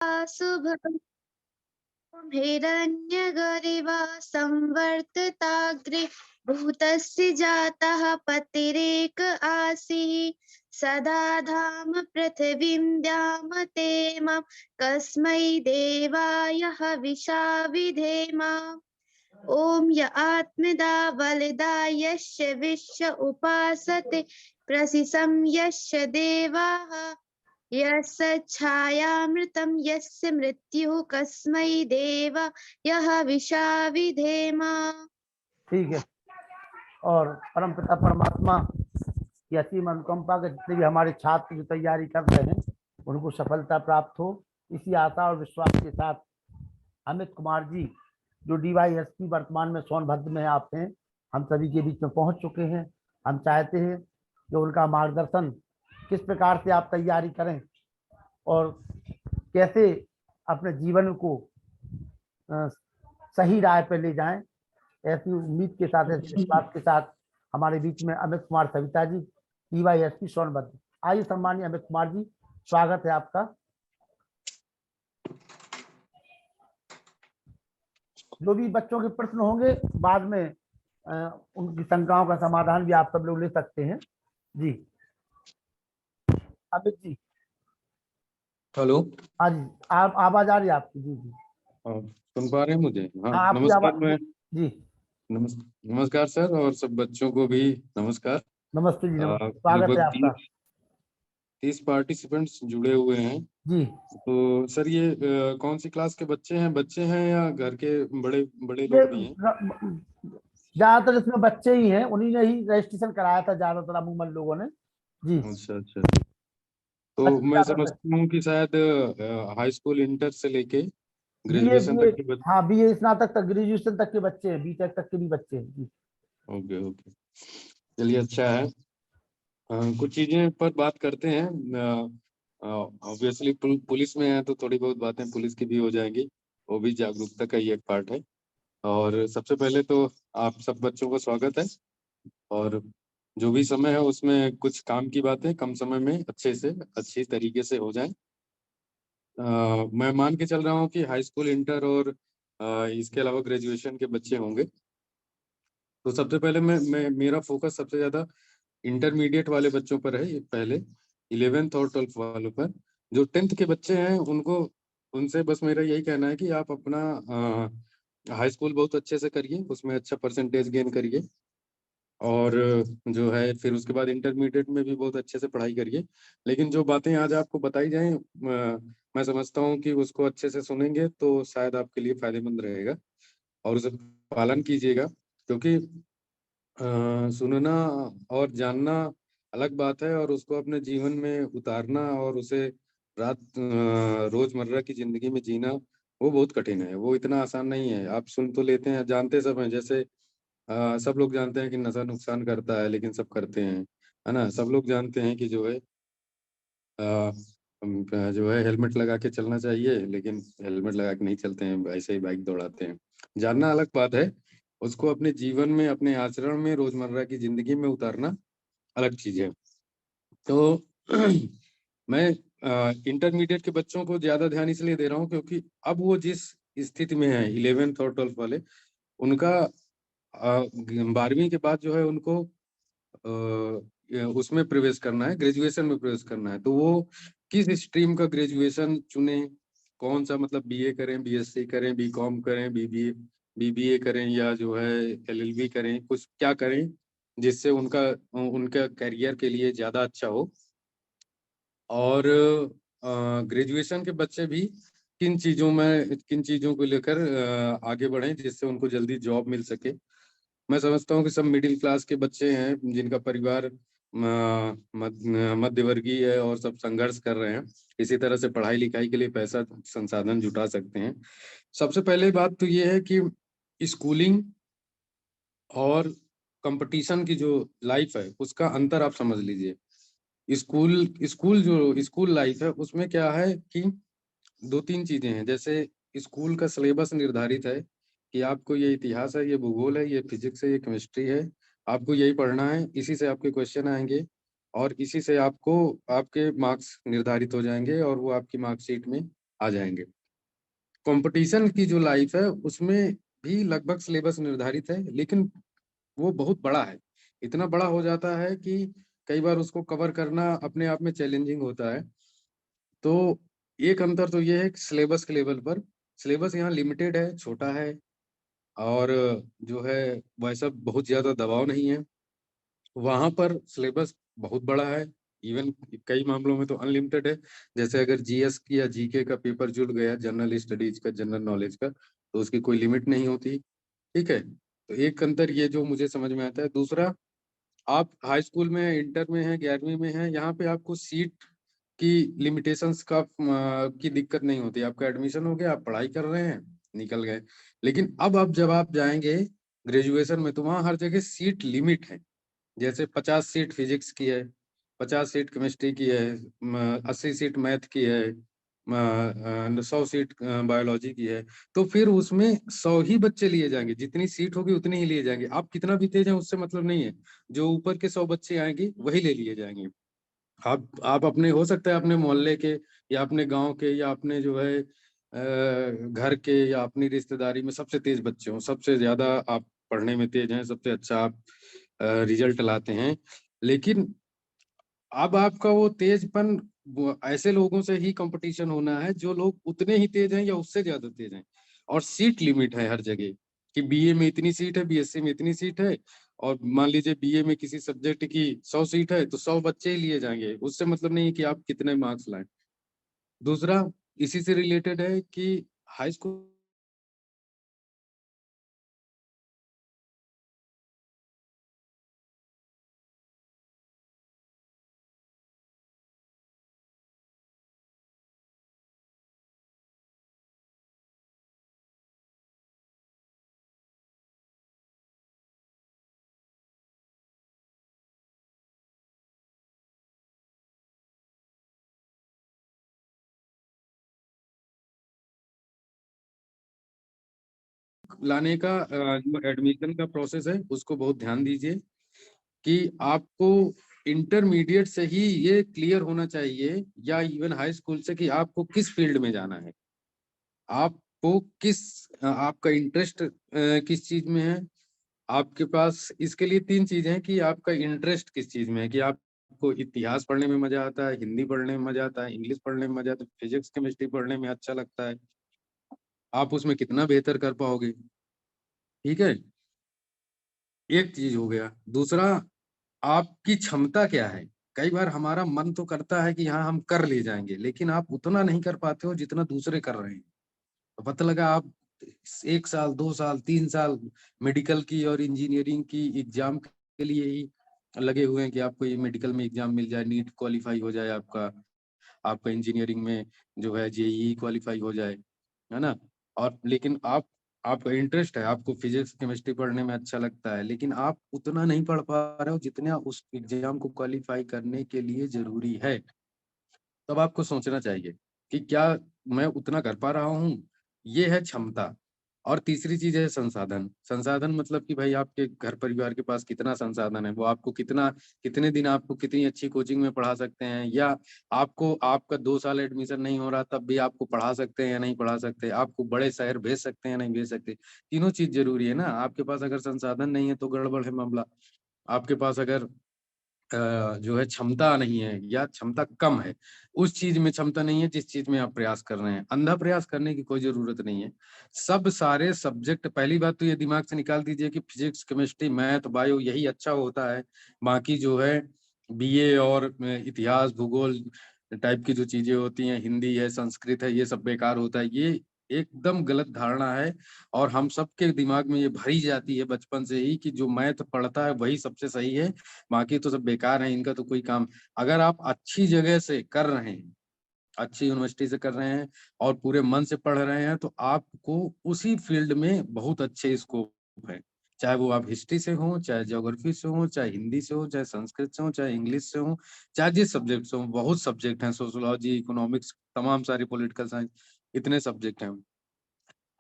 शुभं हिरण्यगरिवा संवर्तताग्रे भूतस्य जातः पतिरेक आसीः सदा धाम पृथिवीं द्यामते मां कस्मै देवाय हविषा विधेम। ॐ य आत्मदा बलिदा यस्य विश्व उपासते प्रसिसं यस्य देवाः यस्य छायामृतं यस्य मृत्युः कस्मै देवाय हविषा विधेम। ठीक है। और परम पिता परमात्मा की असीम अनुकंपा के जितने भी हमारे छात्र जो तैयारी कर रहे हैं उनको सफलता प्राप्त हो, इसी आशा और विश्वास के साथ अमित कुमार जी जो DYSP वर्तमान में सोनभद्र में आप हैं, हम सभी के बीच में पहुंच चुके हैं। हम चाहते हैं कि उनका मार्गदर्शन किस प्रकार से आप तैयारी करें और कैसे अपने जीवन को सही राह पर ले जाएं, ऐसी उम्मीद के साथ, ऐसे विश्वास के साथ हमारे बीच में अमित कुमार सविता जी, DYSP सोनभद्र। आइए सम्मानीय अमित कुमार जी, स्वागत है आपका। जो भी बच्चों के प्रश्न होंगे बाद में उनकी शंकाओं का समाधान भी आप सब लोग ले सकते हैं। जी अमित जी। हेलो। हाँ जी, आप आवाज आ रही है आपकी? जी जी सुन पा रहे हैं मुझे? हाँ, आपकी नमस्कार। आवाज जी। नमस्कार सर, और सब बच्चों को भी नमस्कार। नमस्ते जी, नमस्ते, स्वागत है आपका। 30 पार्टिसिपेंट्स जुड़े हुए हैं जी। तो सर ये कौन सी क्लास के बच्चे हैं या घर के बड़े बड़े लोग भी हैं? ज्यादातर इसमें बच्चे ही हैं, उन्हीं ने ही रजिस्ट्रेशन कराया था ज्यादातर अमूमन लोगों ने। जी अच्छा अच्छा। तो मैं समझता हूँ कि शायद हाई स्कूल इंटर से लेके ग्रेजुएशन तक के बच्चे। हाँ, BA स्नातक तक, ग्रेजुएशन तक के बच्चे हैं, B.Tech तक के भी बच्चे हैं। जी ओके ओके, चलिए अच्छा है। कुछ चीजें पर बात करते हैं। ऑब्वियसली पुलिस में है तो थोड़ी बहुत बातें पुलिस की भी हो जाएंगी, वो भी जागरूकता का ही एक पार्ट है। और सबसे पहले तो आप सब बच्चों का स्वागत है, और जो भी समय है उसमें कुछ काम की बातें कम समय में अच्छी तरीके से हो जाए। मैं मान के चल रहा हूँ कि हाई स्कूल, इंटर और इसके अलावा ग्रेजुएशन के बच्चे होंगे। तो सबसे पहले मेरा फोकस सबसे ज्यादा इंटरमीडिएट वाले बच्चों पर है, ये पहले 11th और 12th वालों पर। जो 10th के बच्चे हैं उनको, उनसे बस मेरा यही कहना है कि आप अपना हाई स्कूल बहुत अच्छे से करिए, उसमें अच्छा परसेंटेज गेन करिए, और जो है फिर उसके बाद इंटरमीडिएट में भी बहुत अच्छे से पढ़ाई करिए। लेकिन जो बातें आज आपको बताई जाएं, मैं समझता हूँ कि उसको अच्छे से सुनेंगे तो शायद आपके लिए फायदेमंद रहेगा, और उसे पालन कीजिएगा। क्योंकि सुनना और जानना अलग बात है, और उसको अपने जीवन में उतारना और उसे रोजमर्रा की जिंदगी में जीना वो बहुत कठिन है। वो इतना आसान नहीं है। आप सुन तो लेते हैं, जानते सब हैं, जैसे सब लोग जानते हैं कि नशा नुकसान करता है लेकिन सब करते हैं, है ना। सब लोग जानते हैं कि जो है जो है हेलमेट लगा के चलना चाहिए, लेकिन हेलमेट लगा के नहीं चलते हैं, ऐसे ही बाइक दौड़ाते हैं। जानना अलग बात है, उसको अपने जीवन में, अपने आचरण में, रोजमर्रा की जिंदगी में उतारना अलग चीज है। तो मैं इंटरमीडिएट के बच्चों को ज्यादा ध्यान इसलिए दे रहा हूँ क्योंकि अब वो जिस स्थिति में है 11th और 12th वाले, उनका 12वीं के बाद जो है उनको उसमें प्रवेश करना है, ग्रेजुएशन में प्रवेश करना है। तो वो किस स्ट्रीम का ग्रेजुएशन चुने, कौन सा, मतलब BA करें, BSc करें, BCom करें, BBA करें, या जो है LLB करें, कुछ क्या करें जिससे उनका उनका करियर के लिए ज्यादा अच्छा हो। और ग्रेजुएशन के बच्चे भी किन चीजों को लेकर आगे बढ़ें जिससे उनको जल्दी जॉब मिल सके। मैं समझता हूँ कि सब मिडिल क्लास के बच्चे हैं जिनका परिवार मध्य वर्गीय है, और सब संघर्ष कर रहे हैं, इसी तरह से पढ़ाई लिखाई के लिए पैसा संसाधन जुटा सकते हैं। सबसे पहले बात तो ये है कि स्कूलिंग और कंपटीशन की जो लाइफ है उसका अंतर आप समझ लीजिए। स्कूल लाइफ है, उसमें क्या है कि 2-3 चीजें हैं। जैसे स्कूल का सिलेबस निर्धारित है कि आपको ये इतिहास है, ये भूगोल है, ये फिजिक्स है, ये केमिस्ट्री है, आपको यही पढ़ना है, इसी से आपके क्वेश्चन आएंगे, और इसी से आपको आपके मार्क्स निर्धारित हो जाएंगे, और वो आपकी मार्कशीट में आ जाएंगे। कंपटीशन की जो लाइफ है उसमें भी लगभग सिलेबस निर्धारित है, लेकिन वो बहुत बड़ा है। इतना बड़ा हो जाता है कि कई बार उसको कवर करना अपने आप में चैलेंजिंग होता है। तो एक अंतर तो ये है कि सिलेबस के लेवल पर सिलेबस यहाँ लिमिटेड है, छोटा है, और जो है वैसा बहुत ज्यादा दबाव नहीं है। वहां पर सिलेबस बहुत बड़ा है, इवन कई मामलों में तो अनलिमिटेड है। जैसे अगर जीएस की या जीके का पेपर जुड़ गया, जनरल स्टडीज का, जनरल नॉलेज का, तो उसकी कोई लिमिट नहीं होती। ठीक है, तो एक अंतर ये जो मुझे समझ में आता है। दूसरा, आप हाई स्कूल में, इंटर में है, 11वीं में है, यहाँ पे आपको सीट की लिमिटेशंस का की दिक्कत नहीं होती। आपका एडमिशन हो गया, आप पढ़ाई कर रहे हैं, निकल गए। लेकिन अब जब आप जाएंगे ग्रेजुएशन में, तो वहाँ हर जगह सीट लिमिट है। जैसे 50 सीट फिजिक्स की है, 50 सीट केमिस्ट्री की है, 80 सीट मैथ की है, 100 सीट बायोलॉजी की है। तो फिर उसमें 100 ही बच्चे लिए जाएंगे, जितनी सीट होगी उतनी ही लिए जाएंगे। आप कितना भी तेज हैं उससे मतलब नहीं है, जो ऊपर के 100 बच्चे आएंगे वही ले लिए जाएंगे। आप अपने, हो सकता है अपने मोहल्ले के या अपने गांव के या अपने जो है घर के या अपनी रिश्तेदारी में सबसे तेज बच्चे हों, सबसे ज्यादा आप पढ़ने में तेज हैं, सबसे अच्छा आप रिजल्ट लाते हैं। लेकिन अब आपका वो तेजपन, वो ऐसे लोगों से ही कंपटीशन होना है जो लोग उतने ही तेज हैं या उससे ज्यादा तेज हैं। और सीट लिमिट है हर जगह, कि बीए में इतनी सीट है, बीएससी में इतनी सीट है, और मान लीजिए बीए में किसी सब्जेक्ट की 100 सीट है, तो 100 बच्चे ही लिए जाएंगे। उससे मतलब नहीं है कि आप कितने मार्क्स लाए। दूसरा, इसी से रिलेटेड है कि हाई स्कूल लाने का जो एडमिशन का प्रोसेस है उसको बहुत ध्यान दीजिए, कि आपको इंटरमीडिएट से ही ये क्लियर होना चाहिए, या इवन हाई स्कूल से, कि आपको किस फील्ड में जाना है। आपको किस आपका इंटरेस्ट किस चीज में है। आपके पास इसके लिए 3 चीजें हैं, कि आपका इंटरेस्ट किस चीज में है, कि आपको इतिहास पढ़ने में मजा आता है, हिंदी पढ़ने में मजा आता है, इंग्लिश पढ़ने में मजा आता है, फिजिक्स केमिस्ट्री पढ़ने में अच्छा लगता है, आप उसमें कितना बेहतर कर पाओगे। ठीक है, एक चीज हो गया। दूसरा, आपकी क्षमता क्या है। कई बार हमारा मन तो करता है कि हाँ हम कर ले जाएंगे, लेकिन आप उतना नहीं कर पाते हो जितना दूसरे कर रहे हैं। तो पता लगा आप 1 साल, 2 साल, 3 साल मेडिकल की और इंजीनियरिंग की एग्जाम के लिए ही लगे हुए हैं, कि आपको ये मेडिकल में एग्जाम मिल जाए, नीट क्वालिफाई हो जाए, आपका आपका इंजीनियरिंग में जो है जेईई क्वालिफाई हो जाए, है ना। और लेकिन आपका इंटरेस्ट है, आपको फिजिक्स केमिस्ट्री पढ़ने में अच्छा लगता है, लेकिन आप उतना नहीं पढ़ पा रहे हो जितना उस एग्जाम को क्वालिफाई करने के लिए जरूरी है। तब आपको सोचना चाहिए कि क्या मैं उतना कर पा रहा हूँ। ये है क्षमता। और तीसरी चीज है संसाधन। संसाधन मतलब कि भाई आपके घर परिवार के पास कितना संसाधन है, वो आपको कितने दिन आपको कितनी अच्छी कोचिंग में पढ़ा सकते हैं, या आपको आपका 2 साल एडमिशन नहीं हो रहा तब भी आपको पढ़ा सकते हैं या नहीं पढ़ा सकते, आपको बड़े शहर भेज सकते हैं या नहीं भेज सकते। तीनों चीज जरूरी है ना। आपके पास अगर संसाधन नहीं है तो गड़बड़ है मामला। आपके पास अगर जो है क्षमता नहीं है, या क्षमता कम है, उस चीज में क्षमता नहीं है जिस चीज में आप प्रयास कर रहे हैं, अंधा प्रयास करने की कोई जरूरत नहीं है। सब सारे सब्जेक्ट, पहली बात तो ये दिमाग से निकाल दीजिए कि फिजिक्स केमिस्ट्री मैथ बायो यही अच्छा होता है। बाकी जो है बीए और इतिहास भूगोल टाइप की जो चीजें होती हैं, हिंदी है, संस्कृत है, ये सब बेकार होता है। ये एकदम गलत धारणा है। और हम सबके दिमाग में ये भरी जाती है बचपन से ही, कि जो मैथ पढ़ता है वही सबसे सही है, बाकी तो सब बेकार है, इनका तो कोई काम। अगर आप अच्छी जगह से कर रहे हैं, अच्छी यूनिवर्सिटी से कर रहे हैं और पूरे मन से पढ़ रहे हैं, तो आपको उसी फील्ड में बहुत अच्छे स्कोप है। चाहे वो आप हिस्ट्री से हो, चाहे ज्योग्राफी से हो, चाहे हिंदी से हो, चाहे संस्कृत से हो, चाहे इंग्लिश से हो, चाहे जिस सब्जेक्ट से हो। बहुत सब्जेक्ट हैं, सोशोलॉजी, इकोनॉमिक्स, तमाम सारी, पॉलिटिकल साइंस, इतने सब्जेक्ट हैं।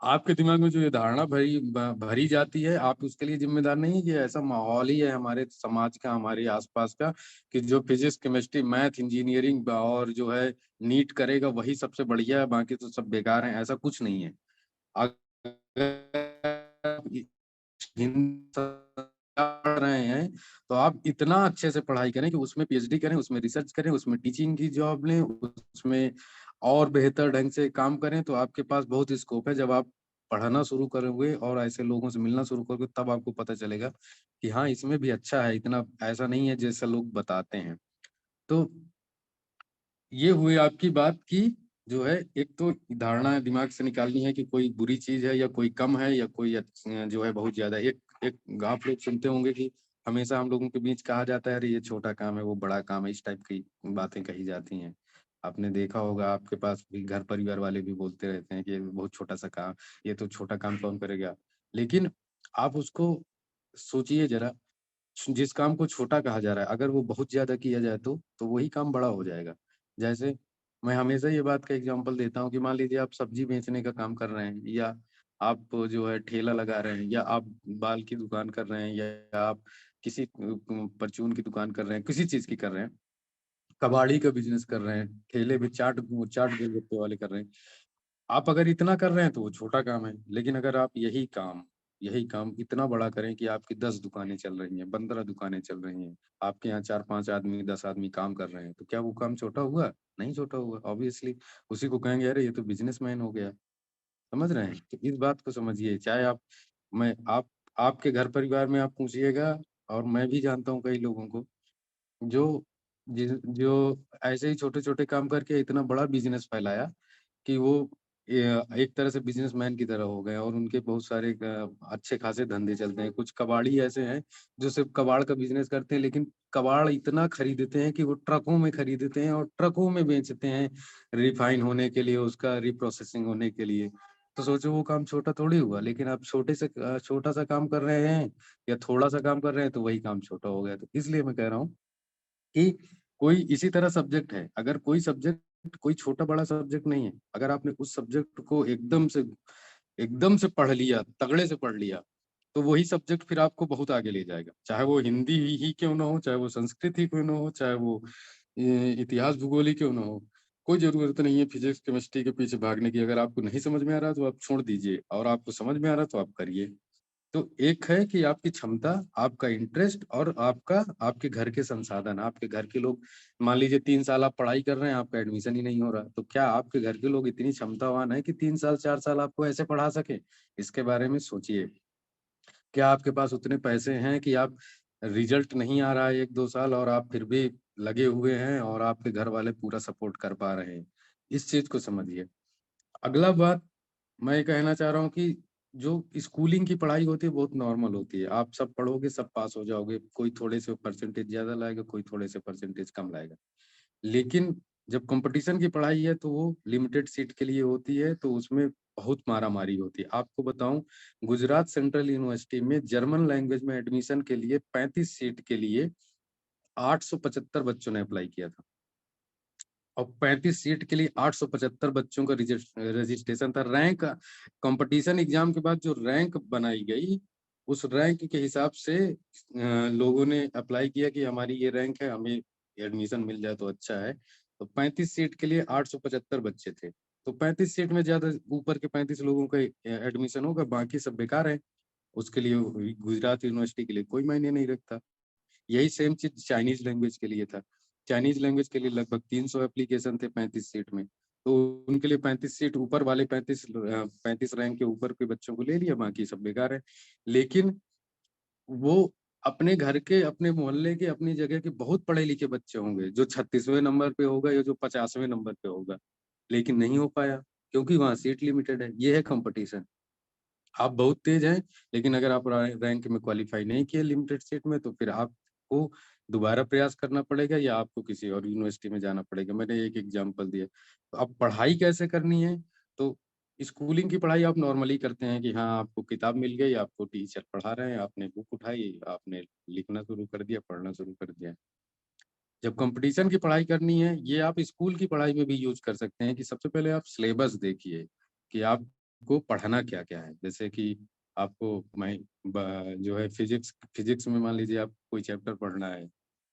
आपके दिमाग में जो ये धारणा भरी जाती है, आप उसके लिए जिम्मेदार नहीं है। ये ऐसा माहौल ही है हमारे समाज का, हमारे आसपास का, कि जो फिजिक्स, केमिस्ट्री, मैथ, इंजीनियरिंग और जो है नीट करेगा वही सबसे बढ़िया है, बाकी तो सब बेकार हैं। ऐसा कुछ नहीं है। अगर हिंदी पढ़ रहे हैं तो आप इतना अच्छे से पढ़ाई करें कि उसमें पीएचडी करें, उसमें रिसर्च करें, उसमें टीचिंग की जॉब लें, उसमें और बेहतर ढंग से काम करें, तो आपके पास बहुत स्कोप है। जब आप पढ़ना शुरू करोगे और ऐसे लोगों से मिलना शुरू करोगे, तब आपको पता चलेगा कि हाँ, इसमें भी अच्छा है, इतना ऐसा नहीं है जैसा लोग बताते हैं। तो ये हुई आपकी बात की जो है, एक तो धारणा दिमाग से निकालनी है कि कोई बुरी चीज है या कोई कम है या कोई जो है बहुत ज्यादा। एक एक आप लोग सुनते होंगे कि हमेशा हम लोगों के बीच कहा जाता है, अरे ये छोटा काम है, वो बड़ा काम है, इस टाइप की बातें कही जाती हैं। आपने देखा होगा, आपके पास भी घर परिवार वाले भी बोलते रहते हैं कि ये बहुत छोटा सा काम, ये तो छोटा काम कौन करेगा। लेकिन आप उसको सोचिए जरा, जिस काम को छोटा कहा जा रहा है, अगर वो बहुत ज्यादा किया जाए तो वही काम बड़ा हो जाएगा। जैसे मैं हमेशा ये बात का एग्जांपल देता हूँ कि मान लीजिए आप सब्जी बेचने का काम कर रहे हैं, या आप जो है ठेला लगा रहे हैं, या आप बाल की दुकान कर रहे हैं, या आप किसी परचून की दुकान कर रहे हैं, किसी चीज की कर रहे हैं, कबाड़ी का बिजनेस कर रहे हैं, ठेले पे चाट चाट गोलगप्पे वाले कर रहे हैं। आप अगर इतना कर रहे हैं तो वो छोटा काम है। लेकिन अगर आप यही काम इतना बड़ा करें कि आपकी 10 दुकानें चल रही हैं, 15 दुकानें चल रही हैं, आपके यहाँ 4-5 आदमी, 10 आदमी काम कर रहे हैं, तो क्या वो काम छोटा हुआ? नहीं छोटा हुआ, ऑब्वियसली। उसी को कहेंगे अरे ये तो बिजनेसमैन हो गया। समझ रहे हैं? तो इस बात को समझिए। चाहे मैं आप आपके घर परिवार में आप पूछिएगा, और मैं भी जानता हूँ कई लोगों को जो जो ऐसे ही छोटे-छोटे काम करके इतना बड़ा बिजनेस फैलाया कि वो एक तरह से बिजनेसमैन की तरह हो गए, और उनके बहुत सारे अच्छे खासे धंधे चलते हैं। कुछ कबाड़ी ऐसे हैं जो सिर्फ कबाड़ का बिजनेस करते हैं, लेकिन कबाड़ इतना खरीदते हैं कि वो ट्रकों में खरीदते हैं और ट्रकों में बेचते हैं, रिफाइन होने के लिए, उसका रिप्रोसेसिंग होने के लिए। तो सोचो वो काम छोटा थोड़ी हुआ। लेकिन आप छोटा सा काम कर रहे हैं या थोड़ा सा काम कर रहे हैं, तो वही काम छोटा हो गया। तो इसलिए मैं कह रहा हूँ कि कोई इसी तरह सब्जेक्ट है, अगर कोई सब्जेक्ट कोई छोटा बड़ा सब्जेक्ट नहीं है, अगर आपने उस सब्जेक्ट को एकदम से पढ़ लिया, तगड़े से पढ़ लिया, तो वही सब्जेक्ट फिर आपको बहुत आगे ले जाएगा। चाहे वो हिंदी ही क्यों ना हो, चाहे वो संस्कृत ही क्यों ना हो, चाहे वो इतिहास भूगोल ही क्यों ना हो। कोई जरूरत नहीं है फिजिक्स केमिस्ट्री के पीछे भागने की। अगर आपको नहीं समझ में आ रहा तो आप छोड़ दीजिए, और आपको समझ में आ रहा तो आप करिए। तो एक है कि आपकी क्षमता, आपका इंटरेस्ट, और आपके घर के संसाधन, आपके घर के लोग। मान लीजिए 3 साल आप पढ़ाई कर रहे हैं, आपका एडमिशन ही नहीं हो रहा, तो क्या आपके घर के लोग इतनी क्षमतावान है कि 3 साल 4 साल आपको ऐसे पढ़ा सके? इसके बारे में सोचिए। क्या आपके पास उतने पैसे हैं कि आप, रिजल्ट नहीं आ रहा है 1-2 साल और आप फिर भी लगे हुए हैं, और आपके घर वाले पूरा सपोर्ट कर पा रहे हैं? इस चीज को समझिए। अगला बात मैं ये कहना चाह रहा हूँ कि जो स्कूलिंग की पढ़ाई होती है बहुत नॉर्मल होती है। आप सब पढ़ोगे, सब पास हो जाओगे। कोई थोड़े से परसेंटेज ज्यादा लाएगा, कोई थोड़े से परसेंटेज कम लाएगा। लेकिन जब कंपटीशन की पढ़ाई है तो वो लिमिटेड सीट के लिए होती है, तो उसमें बहुत मारामारी होती है। आपको बताऊं, गुजरात सेंट्रल यूनिवर्सिटी में जर्मन लैंग्वेज में एडमिशन के लिए 35 सीट के लिए 875 बच्चों ने अप्लाई किया था, और 35 सीट के लिए 875 बच्चों का रजिस्ट्रेशन था। रैंक, कंपटीशन एग्जाम के बाद जो रैंक बनाई गई, उस रैंक के हिसाब से लोगों ने अप्लाई किया कि हमारी ये रैंक है, हमें एडमिशन मिल जाए तो अच्छा है। तो 35 सीट के लिए 875 बच्चे थे। तो 35 सीट में ज्यादा ऊपर के 35 लोगों का एडमिशन होगा, बाकी सब बेकार है। उसके लिए गुजरात यूनिवर्सिटी के लिए कोई मायने नहीं रखता। यही सेम चीज चाइनीज लैंग्वेज के लिए था। चाइनीज लैंग्वेज के लिए लगभग 300 एप्लीकेशन थे 35 सीट में। तो उनके लिए 35 सीट, ऊपर वाले 35 रैंक के ऊपर के बच्चों को ले लिया, बाकी सब बेकार है। लेकिन वो अपने घर के, अपने मोहल्ले के, अपनी जगह के बहुत पढ़े लिखे बच्चे होंगे, जो 36वें नंबर पे होगा या जो 50वें नंबर पे होगा, लेकिन नहीं हो पाया क्योंकि वहाँ सीट लिमिटेड है। ये है कंपटीशन। आप बहुत तेज हैं, लेकिन अगर आप रैंक में क्वालिफाई नहीं किए लिमिटेड सीट में, तो फिर आपको दोबारा प्रयास करना पड़ेगा, या आपको किसी और यूनिवर्सिटी में जाना पड़ेगा। मैंने एक एग्जांपल दिया। तो अब पढ़ाई कैसे करनी है? तो स्कूलिंग की पढ़ाई आप नॉर्मली करते हैं कि हाँ, आपको किताब मिल गई, आपको टीचर पढ़ा रहे हैं, आपने बुक उठाई, आपने लिखना शुरू कर दिया, पढ़ना शुरू कर दिया। जब कंपटीशन की पढ़ाई करनी है, ये आप स्कूल की पढ़ाई में भी यूज कर सकते हैं कि सबसे पहले आप सिलेबस देखिए कि आप आपको पढ़ना क्या क्या है। जैसे कि आपको मैं जो है फिजिक्स में मान लीजिए आप कोई चैप्टर पढ़ना है,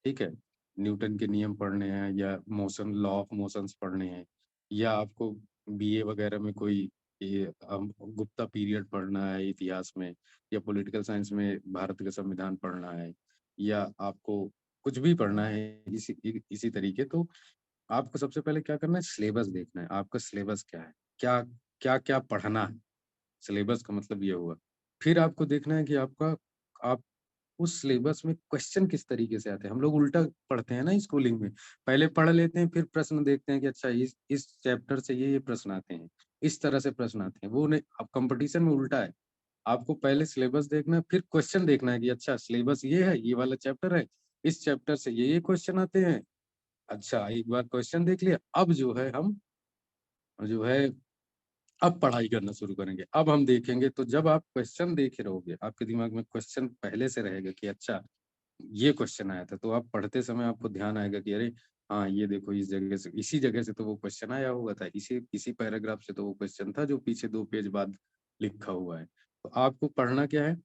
ठीक है, न्यूटन के नियम पढ़ने हैं या मोशन लॉ ऑफ मोशंस पढ़ने हैं, या आपको बीए वगैरह में कोई ये गुप्ता पीरियड पढ़ना है इतिहास में, या पॉलिटिकल साइंस में भारत का संविधान पढ़ना है, या आपको कुछ भी पढ़ना है इसी तरीके, तो आपको सबसे पहले क्या करना है, सिलेबस देखना है। आपका सिलेबस क्या है, क्या क्या क्या पढ़ना है। सिलेबस का मतलब ये हुआ। फिर आपको देखना है कि आप उस सिलेबस में क्वेश्चन किस तरीके से आते हैं। हम लोग उल्टा पढ़ते हैं ना स्कूलिंग में, पहले पढ़ लेते हैं फिर प्रश्न देखते हैं कि अच्छा इस चैप्टर से ये प्रश्न आते हैं, इस तरह से प्रश्न आते हैं। वो नहीं, अब कंपटीशन में उल्टा है। आपको पहले सिलेबस देखना है, फिर क्वेश्चन देखना है कि अच्छा सिलेबस ये है, ये वाला चैप्टर है, इस चैप्टर से ये क्वेश्चन आते हैं। अच्छा एक बार क्वेश्चन देख लिया, अब जो है हम जो है अब पढ़ाई करना शुरू करेंगे। अब हम देखेंगे, तो जब आप क्वेश्चन देखे रहोगे, आपके दिमाग में क्वेश्चन पहले से रहेगा कि अच्छा ये क्वेश्चन आया था, तो आप पढ़ते समय आपको ध्यान आएगा कि अरे हाँ ये देखो इस जगह से, इसी जगह से तो वो क्वेश्चन आया हुआ था, इसी पैराग्राफ से तो वो क्वेश्चन था जो पीछे 2 पेज बाद लिखा हुआ है। तो आपको पढ़ना क्या है,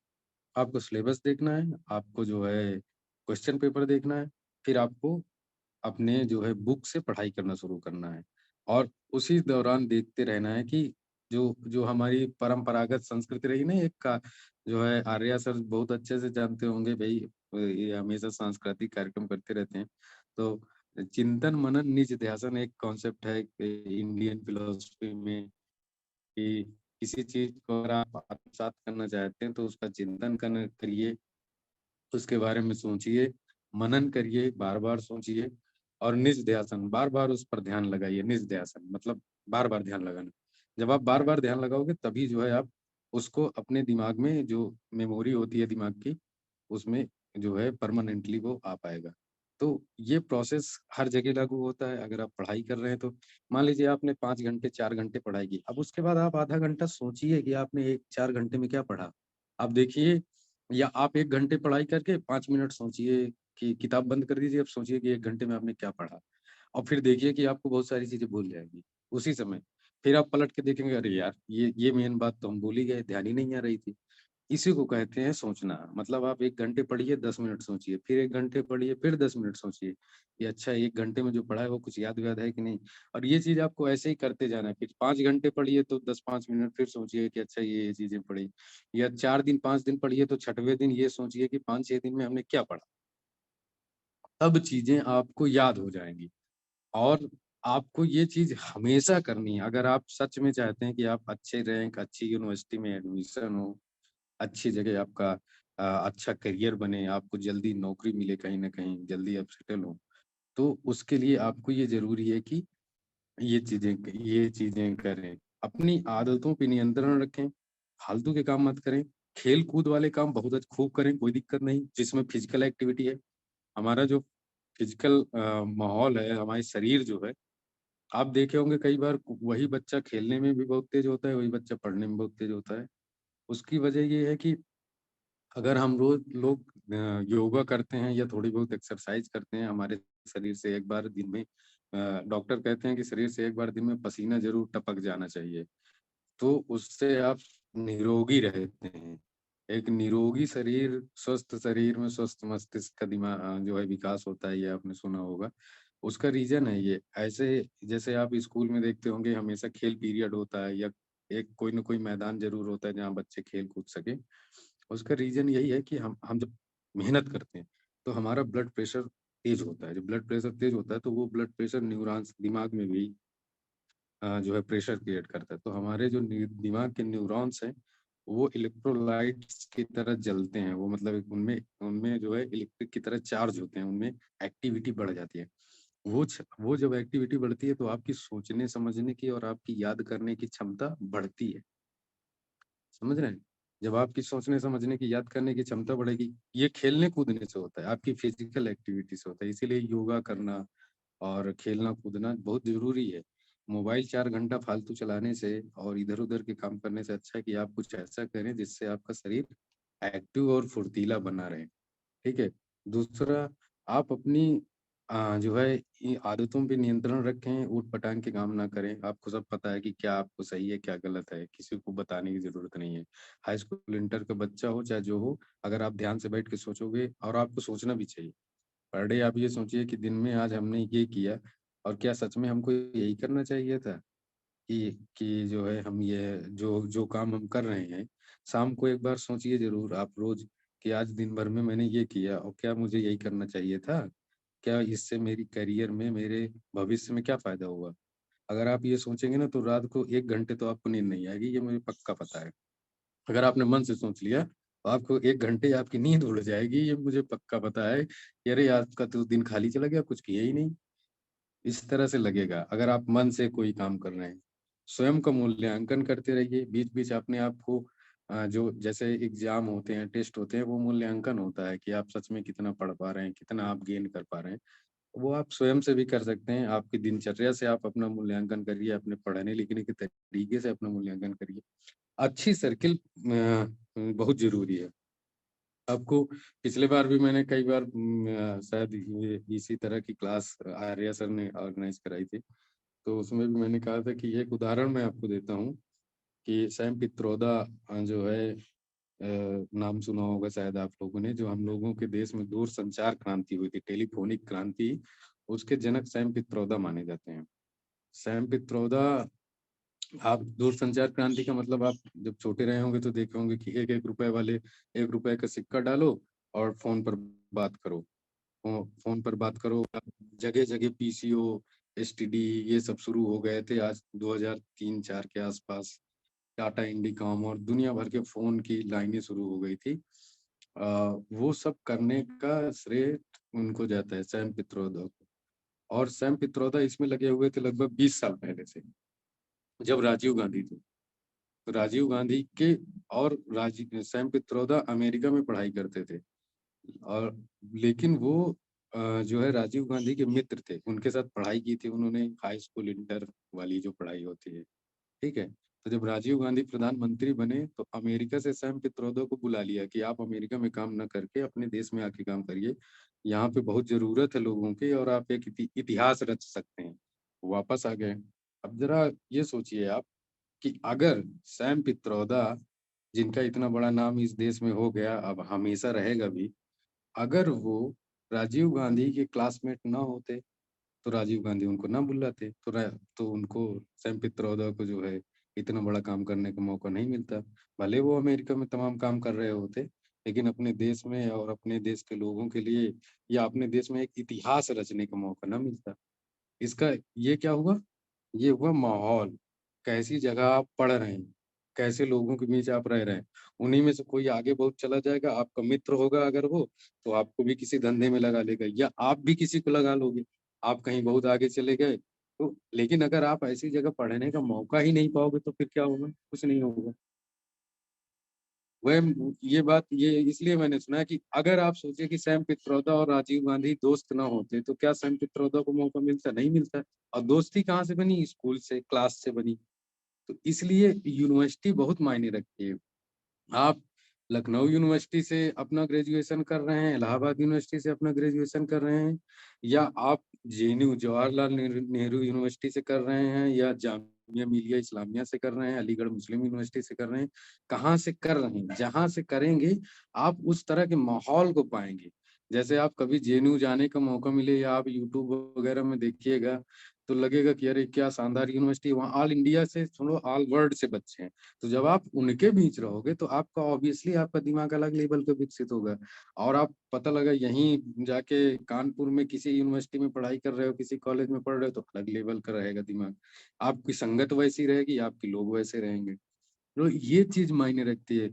आपको सिलेबस देखना है, आपको जो है क्वेश्चन पेपर देखना है, फिर आपको अपने जो है बुक से पढ़ाई करना शुरू करना है, और उसी दौरान देखते रहना है कि जो जो हमारी परंपरागत संस्कृति रही ना, एक का जो है आर्या सर बहुत अच्छे से जानते होंगे भाई, ये हमेशा सांस्कृतिक कार्यक्रम करते रहते हैं। तो चिंतन मनन निज ध्यासन एक कॉन्सेप्ट है इंडियन फिलोसफी में, कि किसी चीज को अगर आप आत्मसात करना चाहते हैं तो उसका चिंतन करिए, उसके बारे में सोचिए, मनन करिए, बार बार सोचिए, और निज ध्यासन बार बार उस पर ध्यान लगाइए। निज ध्यासन मतलब बार बार ध्यान लगाना। जब आप बार बार ध्यान लगाओगे तभी जो है आप उसको अपने दिमाग में, जो मेमोरी होती है दिमाग की, उसमें जो है परमानेंटली वो आ पाएगा। तो ये प्रोसेस हर जगह लागू होता है। अगर आप पढ़ाई कर रहे हैं तो मान लीजिए आपने 5 घंटे 4 घंटे पढ़ाई की, अब उसके बाद आप आधा घंटा सोचिए कि आपने 4 घंटे में क्या पढ़ा। आप देखिए, या आप 1 घंटे पढ़ाई करके 5 मिनट सोचिए, कि किताब बंद कर दीजिए, अब सोचिए कि 1 घंटे में आपने क्या पढ़ा, और फिर देखिए कि आपको बहुत सारी चीजें भूल जाएगी उसी समय। फिर आप पलट के देखेंगे, अरे यार ये मेन बात तो हम भूल ही गए, ध्यान ही नहीं आ रही थी। इसी को कहते हैं सोचना। मतलब आप 1 घंटे पढ़िए, 10 मिनट सोचिए, फिर 1 घंटे पढ़िए, फिर 10 मिनट सोचिए कि अच्छा 1 घंटे में जो पढ़ा है वो कुछ याद व्याद है कि नहीं। और ये चीज आपको ऐसे ही करते जाना है। फिर 5 घंटे पढ़िए तो 10-5 मिनट फिर सोचिए कि अच्छा ये चीजें पढ़ी, या 4 दिन 5 दिन पढ़िए तो छठवें दिन ये सोचिए कि 5-6 दिन में हमने क्या पढ़ा। तब चीजें आपको याद हो जाएंगी। और आपको ये चीज हमेशा करनी है अगर आप सच में चाहते हैं कि आप अच्छे रैंक, अच्छी यूनिवर्सिटी में एडमिशन हो, अच्छी जगह आपका अच्छा करियर बने, आपको जल्दी नौकरी मिले, कहीं ना कहीं जल्दी आप सेटल हो। तो उसके लिए आपको ये जरूरी है कि ये चीजें करें। अपनी आदतों पे नियंत्रण रखें, फालतू के काम मत करें। खेल कूद वाले काम बहुत खूब करें, कोई दिक्कत नहीं, जिसमें फिजिकल एक्टिविटी है। हमारा जो फिजिकल माहौल है, हमारे शरीर जो है, आप देखे होंगे कई बार वही बच्चा खेलने में भी बहुत तेज होता है, वही बच्चा पढ़ने में बहुत तेज होता है। उसकी वजह ये है कि अगर हम रोज लोग योगा करते हैं या थोड़ी बहुत एक्सरसाइज करते हैं, हमारे शरीर से एक बार दिन में डॉक्टर कहते हैं कि शरीर से एक बार दिन में पसीना जरूर टपक जाना चाहिए। तो उससे आप निरोगी रहते हैं। एक निरोगी शरीर, स्वस्थ शरीर में स्वस्थ मस्तिष्क का दिमाग जो है विकास होता है, ये आपने सुना होगा। उसका रीजन है ये। ऐसे जैसे आप स्कूल में देखते होंगे हमेशा खेल पीरियड होता है, या एक कोई ना कोई मैदान जरूर होता है जहाँ बच्चे खेल कूद सके। उसका रीजन यही है कि हम जब मेहनत करते हैं तो हमारा ब्लड प्रेशर तेज होता है। जब ब्लड प्रेशर तेज होता है तो वो ब्लड प्रेशर न्यूरॉन्स दिमाग में भी जो है प्रेशर क्रिएट करता है। तो हमारे जो दिमाग के न्यूरॉन्स हैं वो इलेक्ट्रोलाइट्स की तरह जलते हैं। वो मतलब उनमें उनमें जो है इलेक्ट्रिक की तरह चार्ज होते हैं, उनमें एक्टिविटी बढ़ जाती है। वो जब एक्टिविटी बढ़ती है तो आपकी सोचने समझने की और आपकी याद करने की क्षमता बढ़ती है। समझ रहे हैं? जब आपकी सोचने समझने की, याद करने की क्षमता बढ़ेगी, ये खेलने कूदने से होता है, आपकी फिजिकल एक्टिविटी से होता है। इसीलिए योगा करना और खेलना कूदना बहुत जरूरी है। मोबाइल 4 घंटा फालतू चलाने से और इधर उधर के काम करने से अच्छा है कि आप कुछ ऐसा करें जिससे आपका शरीर एक्टिव और फुर्तीला बना रहे। ठीक है। दूसरा, आप अपनी जो है ये आदतों पे नियंत्रण रखें, ऊट-पटांग के काम ना करें। आपको सब पता है कि क्या आपको सही है, क्या गलत है, किसी को बताने की ज़रूरत नहीं है। हाई स्कूल, इंटर का बच्चा हो चाहे जो हो, अगर आप ध्यान से बैठ के सोचोगे और आपको सोचना भी चाहिए। पर डे आप ये सोचिए कि दिन में आज हमने ये किया और क्या सच में हमको यही करना चाहिए था? कि जो है हम ये जो जो काम हम कर रहे हैं, शाम को एक बार सोचिए ज़रूर आप रोज़ कि आज दिन भर में मैंने ये किया और क्या मुझे यही करना चाहिए था? क्या इससे मेरी करियर में, मेरे भविष्य में क्या फ़ायदा होगा? अगर आप ये सोचेंगे ना तो रात को 1 घंटे तो आपको नींद नहीं आएगी, ये मुझे पक्का पता है। अगर आपने मन से सोच लिया, तो आपको 1 घंटे आपकी नींद उड़ जाएगी, ये मुझे पक्का पता है कि अरे! आज का तो दिन खाली चला गया, कुछ किया ही नहीं। इस तरह से लगेगा अगर आप मन से कोई काम कर रहे हैं। स्वयं का मूल्यांकन करते रहिए, बीच-बीच अपने आप को जो जैसे एग्ज़ाम होते हैं, टेस्ट होते हैं, वो मूल्यांकन होता है कि आप सच में कितना पढ़ पा रहे हैं, कितना आप गेन कर पा रहे हैं। वो आप स्वयं से भी कर सकते हैं, आपकी दिनचर्या से आप अपना मूल्यांकन करिए, अपने पढ़ने-लिखने के तरीके से अपना मूल्यांकन करिए। अच्छी सर्किल बहुत ज़रूरी है। आपको पिछले बार भी मैंने कई बार शायद ये इसी तरह की क्लास आर्या सर ने ऑर्गेनाइज़ कराई थी। तो उसमें भी मैंने कहा था कि एक उदाहरण मैं आपको देता हूँ कि सैम पित्रोदा जो है नाम सुना होगा शायद आप लोगों ने, जो हम लोगों के देश में दूरसंचार क्रांति हुई थी, टेलीफ़ोनिक क्रांति, उसके जनक सैम पित्रोदा माने जाते हैं। सैम पित्रोदा आप दूरसंचार क्रांति का मतलब आप जब छोटे रहे होंगे तो देखे होंगे कि ₹1-1 वाले ₹1 का सिक्का डालो और फ़ोन पर बात करो। फ़ोन पर बात करो, जगह-जगह पीसीओ, एसटीडी ये सब शुरू हो गए थे आज 2003-4 के आसपास। टाटा इंडिकॉम और दुनिया भर के फ़ोन की लाइनें शुरू हो गई थी। अ, वो सब करने का श्रेय उनको जाता है, सैम पित्रोदा को। और सैम पित्रोदा इसमें लगे हुए थे लगभग 20 साल पहले से, जब राजीव गांधी थे। तो राजीव गांधी के और सैम पित्रोदा अमेरिका में पढ़ाई करते थे और लेकिन वो जो है राजीव गांधी के मित्र थे। उनके साथ पढ़ाई की थी उन्होंने हाई स्कूल, इंटर वाली जो पढ़ाई होती है। ठीक है? तो जब राजीव गांधी प्रधानमंत्री बने तो अमेरिका से सैम पित्रोदा को बुला लिया कि आप अमेरिका में काम ना करके अपने देश में आके काम करिए। यहाँ पे बहुत ज़रूरत है लोगों की और आप एक इतिहास रच सकते हैं। वो वापस आ गए। अब ज़रा ये सोचिए आप कि अगर सैम पित्रोदा जिनका इतना बड़ा नाम इस देश में हो गया, अब हमेशा रहेगा भी, अगर वो राजीव गांधी के क्लासमेट ना होते तो राजीव गांधी उनको ना बुलाते, तो उनको सैम पित्रोदा को जो है इतना बड़ा काम करने का मौका नहीं मिलता। भले वो अमेरिका में तमाम काम कर रहे होते, लेकिन अपने देश में और अपने देश के लोगों के लिए या अपने देश में एक इतिहास रचने का मौका ना मिलता। इसका ये क्या हुआ? ये हुआ माहौल, कैसी जगह आप पढ़ रहे हैं, कैसे लोगों के बीच आप रह रहे हैं। उन्हीं में से कोई आगे बहुत चला जाएगा, आपका मित्र होगा अगर वो, तो आपको भी किसी धंधे में लगा लेगा या आप भी किसी को लगा लोगे। आप कहीं बहुत आगे चले गए, तो लेकिन अगर आप ऐसी जगह पढ़ने का मौका ही नहीं पाओगे तो फिर क्या होगा? कुछ नहीं होगा। ये बात ये इसलिए मैंने सुना है कि अगर आप सोचिए कि सैम पित्रोदा और राजीव गांधी दोस्त ना होते, तो क्या सैम पित्रोदा को मौका मिलता? नहीं मिलता। और दोस्ती कहाँ से बनी? स्कूल से, क्लास से बनी। तो इसलिए यूनिवर्सिटी बहुत मायने रखती है। आप लखनऊ यूनिवर्सिटी से अपना ग्रेजुएशन कर रहे हैं, इलाहाबाद यूनिवर्सिटी से अपना ग्रेजुएशन कर रहे हैं या आप जेएनयू जवाहरलाल नेहरू यूनिवर्सिटी से कर रहे हैं या जामिया मिलिया इस्लामिया से कर रहे हैं, अलीगढ़ मुस्लिम यूनिवर्सिटी से कर रहे हैं, कहाँ से कर रहे हैं, जहाँ से करेंगे आप उस तरह के माहौल को पाएँगे। जैसे आप कभी जेएनयू जाने का मौका मिले या आप यूट्यूब वगैरह में देखिएगा, तो लगेगा कि अरे क्या शानदार यूनिवर्सिटी है, वहाँ ऑल इंडिया से छोड़ो ऑल वर्ल्ड से बच्चे हैं। तो जब आप उनके बीच रहोगे तो आपका ऑब्वियसली आपका दिमाग अलग लेवल का विकसित होगा और आप पता लगा यहीं जाके कानपुर में किसी यूनिवर्सिटी में पढ़ाई कर रहे हो, किसी कॉलेज में पढ़ रहे हो तो अलग लेवल का रहेगा दिमाग। आपकी संगत वैसी रहेगी, आपके लोग वैसे रहेंगे। तो ये चीज़ मायने रखती है।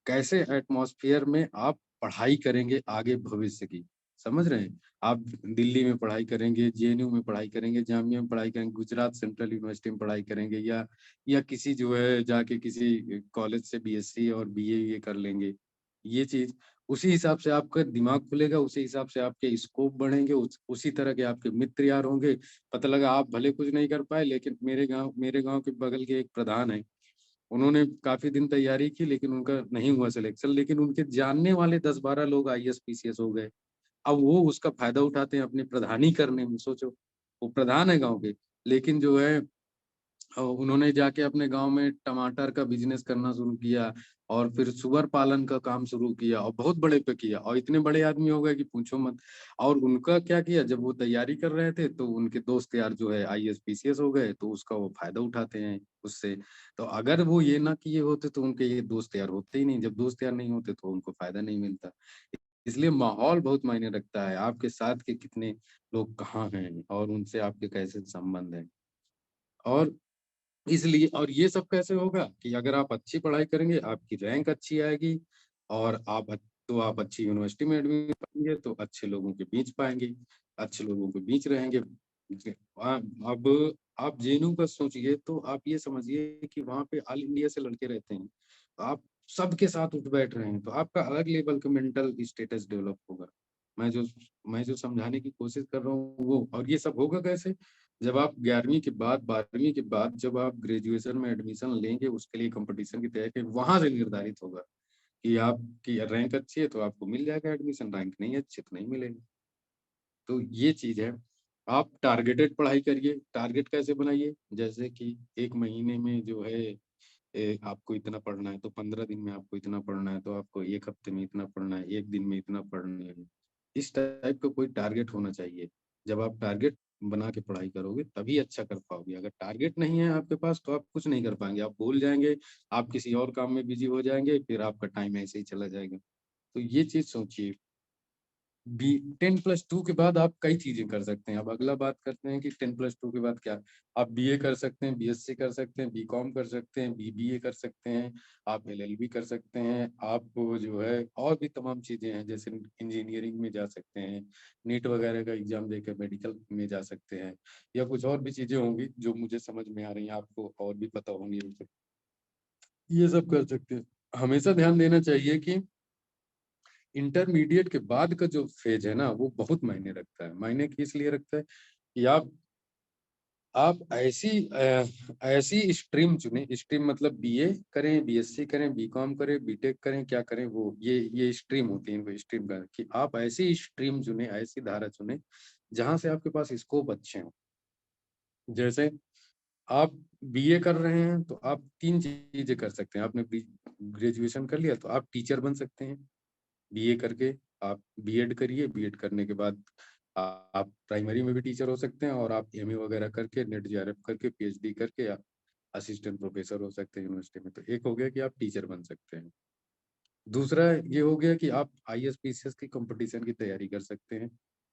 कैसे एटमॉस्फेयर में आप पढ़ाई करेंगे आगे भविष्य की, समझ रहे हैं? आप दिल्ली में पढ़ाई करेंगे, जेएनयू में पढ़ाई करेंगे, जामिया में पढ़ाई करेंगे, गुजरात सेंट्रल यूनिवर्सिटी में पढ़ाई करेंगे या किसी जो है जाके किसी कॉलेज से बीएससी और बीए कर लेंगे। ये चीज़ उसी हिसाब से आपका दिमाग खुलेगा, उसी हिसाब से आपके स्कोप बढ़ेंगे, उसी तरह के आपके मित्र यार होंगे। पता लगा आप भले कुछ नहीं कर पाए लेकिन मेरे गाँव के बगल के एक प्रधान हैं, उन्होंने काफ़ी दिन तैयारी की लेकिन उनका नहीं हुआ सिलेक्शन, लेकिन उनके जानने वाले 10-12 लोग आईएएस, पीसीएस हो गए। अब वो उसका फायदा उठाते हैं अपने प्रधानी करने में। सोचो, वो प्रधान है गांव के, लेकिन जो है उन्होंने जाके अपने गांव में टमाटर का बिजनेस करना शुरू किया, और फिर सुअर पालन का काम शुरू किया, और बहुत बड़े पे किया, और इतने बड़े आदमी हो गए कि पूछो मत। और उनका क्या किया, जब वो तैयारी कर रहे थे तो उनके दोस्त यार जो है आईएएस पीसीएस हो गए, तो उसका वो फायदा उठाते हैं उससे। तो अगर वो ये ना किए होते तो उनके ये दोस्त यार होते ही नहीं, जब दोस्त यार नहीं होते तो उनको फायदा नहीं मिलता। इसलिए माहौल बहुत मायने रखता है, आपके साथ के कितने लोग कहाँ हैं और उनसे आपके कैसे संबंध हैं। और इसलिए, और ये सब कैसे होगा कि अगर आप अच्छी पढ़ाई करेंगे, आपकी रैंक अच्छी आएगी, और आप अच्छी यूनिवर्सिटी में एडमिशन पाएंगे, तो अच्छे लोगों के बीच पाएंगे, अच्छे लोगों के बीच रहेंगे। अब आप जेएनयू का सोचिए, तो आप ये समझिए कि वहाँ पे ऑल इंडिया से लड़के रहते हैं, तो आप सबके साथ उठ बैठ रहे हैं, तो आपका अलग लेवल का मेंटल स्टेटस डेवलप होगा। मैं जो मैं जो समझाने की कोशिश कर रहा हूँ वो, और ये सब होगा कैसे, जब आप 11वीं के बाद 12वीं के बाद जब आप ग्रेजुएशन में एडमिशन लेंगे, उसके लिए कंपटीशन की तैयारी करेंगे, वहां से निर्धारित होगा कि आपकी रैंक अच्छी है तो आपको मिल जाएगा एडमिशन, रैंक नहीं अच्छी तो नहीं मिलेगा। तो ये चीज है। आप टारगेटेड पढ़ाई करिए। टारगेट कैसे बनाइए, जैसे कि एक महीने में जो है आपको इतना पढ़ना है, तो 15 दिन में आपको इतना पढ़ना है, तो आपको एक हफ्ते में इतना पढ़ना है, एक दिन में इतना पढ़ना है। इस टाइप का कोई टारगेट होना चाहिए। जब आप टारगेट बना के पढ़ाई करोगे तभी अच्छा कर पाओगे। अगर टारगेट नहीं है आपके पास तो आप कुछ नहीं कर पाएंगे, आप भूल जाएंगे, आप किसी और काम में बिजी हो जाएंगे, फिर आपका टाइम ऐसे ही चला जाएगा। तो ये चीज सोचिए। बी 10+2 के बाद आप कई चीजें कर सकते हैं। अब अगला बात करते हैं कि 10+2 के बाद क्या। आप बीए कर सकते हैं, बीएससी कर सकते हैं, बीकॉम कर सकते हैं, बीबीए कर सकते हैं, आप एलएलबी कर सकते हैं, आप जो है और भी तमाम चीजें हैं, जैसे इंजीनियरिंग में जा सकते हैं, नीट वगैरह का एग्जाम देकर मेडिकल में जा सकते हैं, या कुछ और भी चीजें होंगी जो मुझे समझ में आ रही हैं, आपको और भी पता होंगी, ये सब कर सकते हैं। हमेशा ध्यान देना चाहिए कि इंटरमीडिएट के बाद का जो फेज है ना, वो बहुत मायने रखता है। मायने किस लिए रखता है कि आप ऐसी स्ट्रीम चुने। स्ट्रीम मतलब बीए करें, बीएससी करें, बीकॉम करें, बीटेक करें, क्या करें, वो ये स्ट्रीम होती है, इनको स्ट्रीम का, कि आप ऐसी स्ट्रीम चुने, ऐसी धारा चुने जहां से आपके पास स्कोप अच्छे हो। जैसे आप बीए कर रहे हैं तो आप 3 चीजें कर सकते हैं। आपने ग्रेजुएशन कर लिया तो आप टीचर बन सकते हैं, बीए करके आप बीएड करिए, बीएड करने के बाद आप प्राइमरी में भी टीचर हो सकते हैं, और आप एमए वगैरह करके, नेट जेआरएफ करके, पीएचडी करके आप असिस्टेंट प्रोफेसर हो सकते हैं यूनिवर्सिटी में। तो एक हो गया कि आप टीचर बन सकते हैं। दूसरा ये हो गया कि आप आईएएस पीसीएस की कंपटीशन की तैयारी कर सकते हैं,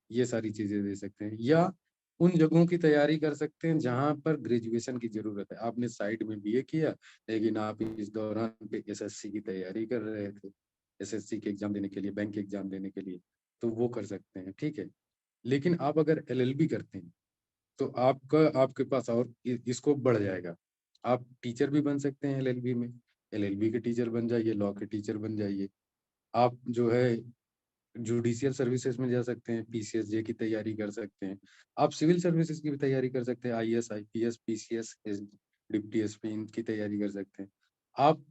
ये सारी चीजें दे सकते हैं। या उन जगहों की तैयारी कर सकते हैं जहां पर ग्रेजुएशन की जरूरत है। आपने साइड में बीए किया, लेकिन आप इस दौरान पे एसएससी की तैयारी कर रहे थे, एसएससी के एग्जाम देने के लिए, बैंक के एग्जाम देने के लिए, तो वो कर सकते हैं, ठीक है। लेकिन आप अगर एलएलबी करते हैं तो आपके पास और स्कोप बढ़ जाएगा। आप टीचर भी बन सकते हैं एलएलबी में, एलएलबी के टीचर बन जाइए, लॉ के टीचर बन जाइए। आप जो है जुडिशियल सर्विसेज में जा सकते हैं, पीसीएसजे की तैयारी कर सकते हैं। आप सिविल सर्विसेज की भी तैयारी कर सकते हैं, IAS, IPS, PCS, deputy SP, इनकी तैयारी कर सकते हैं। आप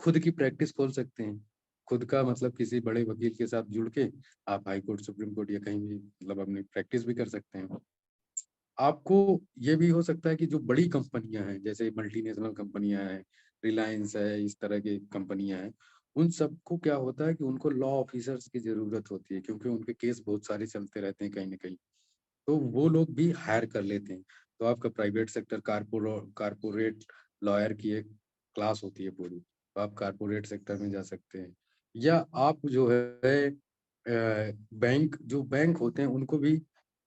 खुद की प्रैक्टिस खोल सकते हैं। खुद का मतलब किसी बड़े वकील के साथ जुड़ के आप हाई कोर्ट, सुप्रीम कोर्ट या कहीं भी मतलब अपनी प्रैक्टिस भी कर सकते हैं। आपको ये भी हो सकता है कि जो बड़ी कंपनियां हैं, जैसे मल्टीनेशनल कंपनियां हैं, रिलायंस है, इस तरह की कंपनियां हैं, उन सबको क्या होता है कि उनको लॉ ऑफिसर्स की जरूरत होती है, क्योंकि उनके केस बहुत सारे चलते रहते हैं कहीं ना कहीं। तो वो लोग भी हायर कर लेते हैं। तो आपका प्राइवेट सेक्टर, कारपोरेट लॉयर की एक क्लास होती है पूरी, तो आप कारपोरेट सेक्टर में जा सकते हैं। या आप जो है बैंक होते हैं, उनको भी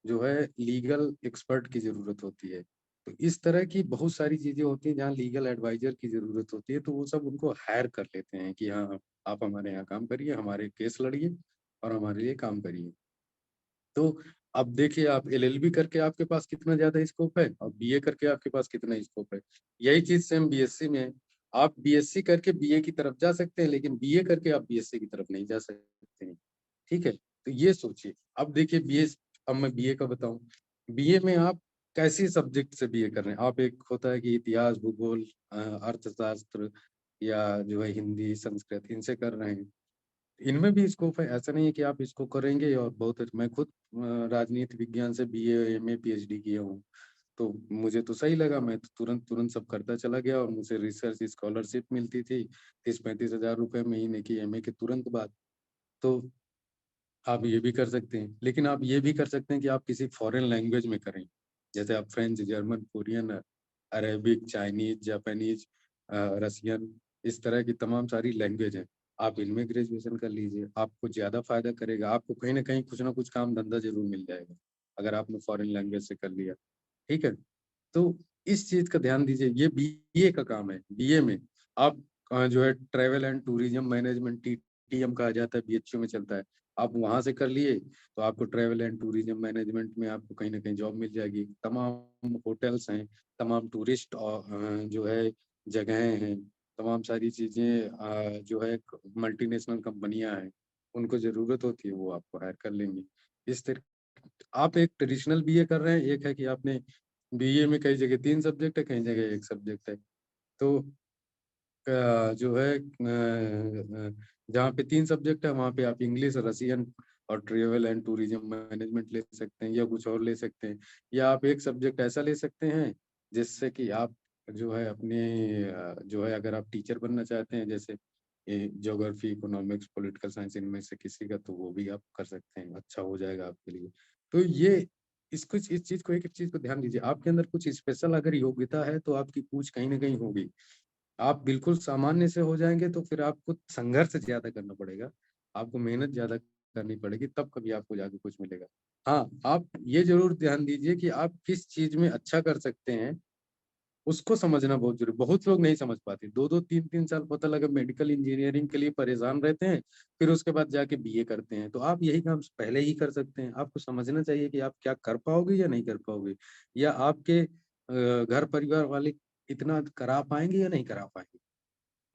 जो है लीगल एक्सपर्ट की जरूरत होती है। तो इस तरह की बहुत सारी चीजें होती हैं जहाँ लीगल एडवाइजर की जरूरत होती है, तो वो सब उनको हायर कर लेते हैं कि हाँ, आप हमारे यहाँ काम करिए, हमारे केस लड़िए और हमारे लिए काम करिए। तो अब देखिए, आप एलएलबी करके आपके पास कितना ज्यादा स्कोप है, और बीए करके आपके पास कितना स्कोप है। यही चीज सेम बीएससी में है। आप बीएससी करके बीए की तरफ जा सकते हैं, लेकिन बीए करके आप बीएससी की तरफ नहीं जा सकते हैं, ठीक है। तो ये सोचिए। अब देखिए बीए, अब मैं बीए का बताऊं। बीए में आप कैसी सब्जेक्ट से बीए कर रहे हैं। आप, एक होता है कि इतिहास, भूगोल, अर्थशास्त्र, या जो है हिंदी, संस्कृत, इनसे कर रहे हैं। इनमें भी स्कोप है, ऐसा नहीं है कि आप इसको करेंगे और बहुत मैं खुद राजनीति विज्ञान से बीए एमए पीएचडी किया हूँ, तो मुझे तो सही लगा, मैं तो तुरंत तुरंत सब करता चला गया और मुझे रिसर्च स्कॉलरशिप मिलती थी 30-35 हजार रुपए महीने की एमए के तुरंत बाद। तो आप ये भी कर सकते हैं, लेकिन आप ये भी कर सकते हैं कि आप किसी फॉरेन लैंग्वेज में करें, जैसे आप French, German, Korean, Arabic, Chinese, Japanese, Russian, इस तरह की तमाम सारी लैंग्वेज है। आप इनमें ग्रेजुएशन कर लीजिए, आपको ज्यादा फायदा करेगा, आपको कहीं ना कहीं कुछ ना कुछ काम धंधा जरूर मिल जाएगा अगर आपने फॉरेन लैंग्वेज से कर लिया। ठीक है, तो इस चीज का ध्यान दीजिए, ये बीए का काम है। बीए में आप जो है travel and tourism management, TTM कहा जाता है, बीएचयू में चलता है, आप वहां से कर लिए तो आपको ट्रेवल एंड टूरिज्म मैनेजमेंट में आपको कहीं ना कहीं जॉब मिल जाएगी। तमाम होटल्स हैं, तमाम टूरिस्ट जो है जगहें हैं, तमाम सारी चीजें जो है मल्टीनेशनल कंपनियां हैं, उनको जरूरत होती है, वो आपको हायर कर लेंगे। इस तरह आप एक ट्रेडिशनल बीए कर रहे हैं, एक है कि आपने बीए में कई जगह 3 सब्जेक्ट है, कई जगह 1 सब्जेक्ट है। तो जो है जहाँ पे 3 सब्जेक्ट है वहाँ पे आप इंग्लिश, रसियन और ट्रेवल एंड टूरिज्म मैनेजमेंट ले सकते हैं, या कुछ और ले सकते हैं, या आप एक सब्जेक्ट ऐसा ले सकते हैं जिससे कि आप जो है अपने जो है अगर आप टीचर बनना चाहते हैं, जैसे ज्योग्राफी, इकोनॉमिक्स, पॉलिटिकल साइंस, इनमें से किसी का, तो वो भी आप कर सकते हैं, अच्छा हो जाएगा आपके लिए। तो ये इसको इस चीज को एक चीज को ध्यान दीजिए, आपके अंदर कुछ स्पेशल अगर योग्यता है तो आपकी पूछ कहीं ना कहीं होगी। आप बिल्कुल सामान्य से हो जाएंगे तो फिर आपको संघर्ष ज्यादा करना पड़ेगा, आपको मेहनत ज्यादा करनी पड़ेगी, तब कभी आपको जाके कुछ मिलेगा। हाँ, आप ये जरूर ध्यान दीजिए कि आप किस चीज में अच्छा कर सकते हैं, उसको समझना बहुत जरूरी। बहुत लोग नहीं समझ पाते, 2-2 3-3 साल पता लगा मेडिकल इंजीनियरिंग के लिए परेशान रहते हैं, फिर उसके बाद जाके बीए करते हैं। तो आप यही काम पहले ही कर सकते हैं, आपको समझना चाहिए कि आप क्या कर पाओगे या नहीं कर पाओगे, या आपके घर परिवार वाले इतना करा पाएंगे या नहीं करा पाएंगे।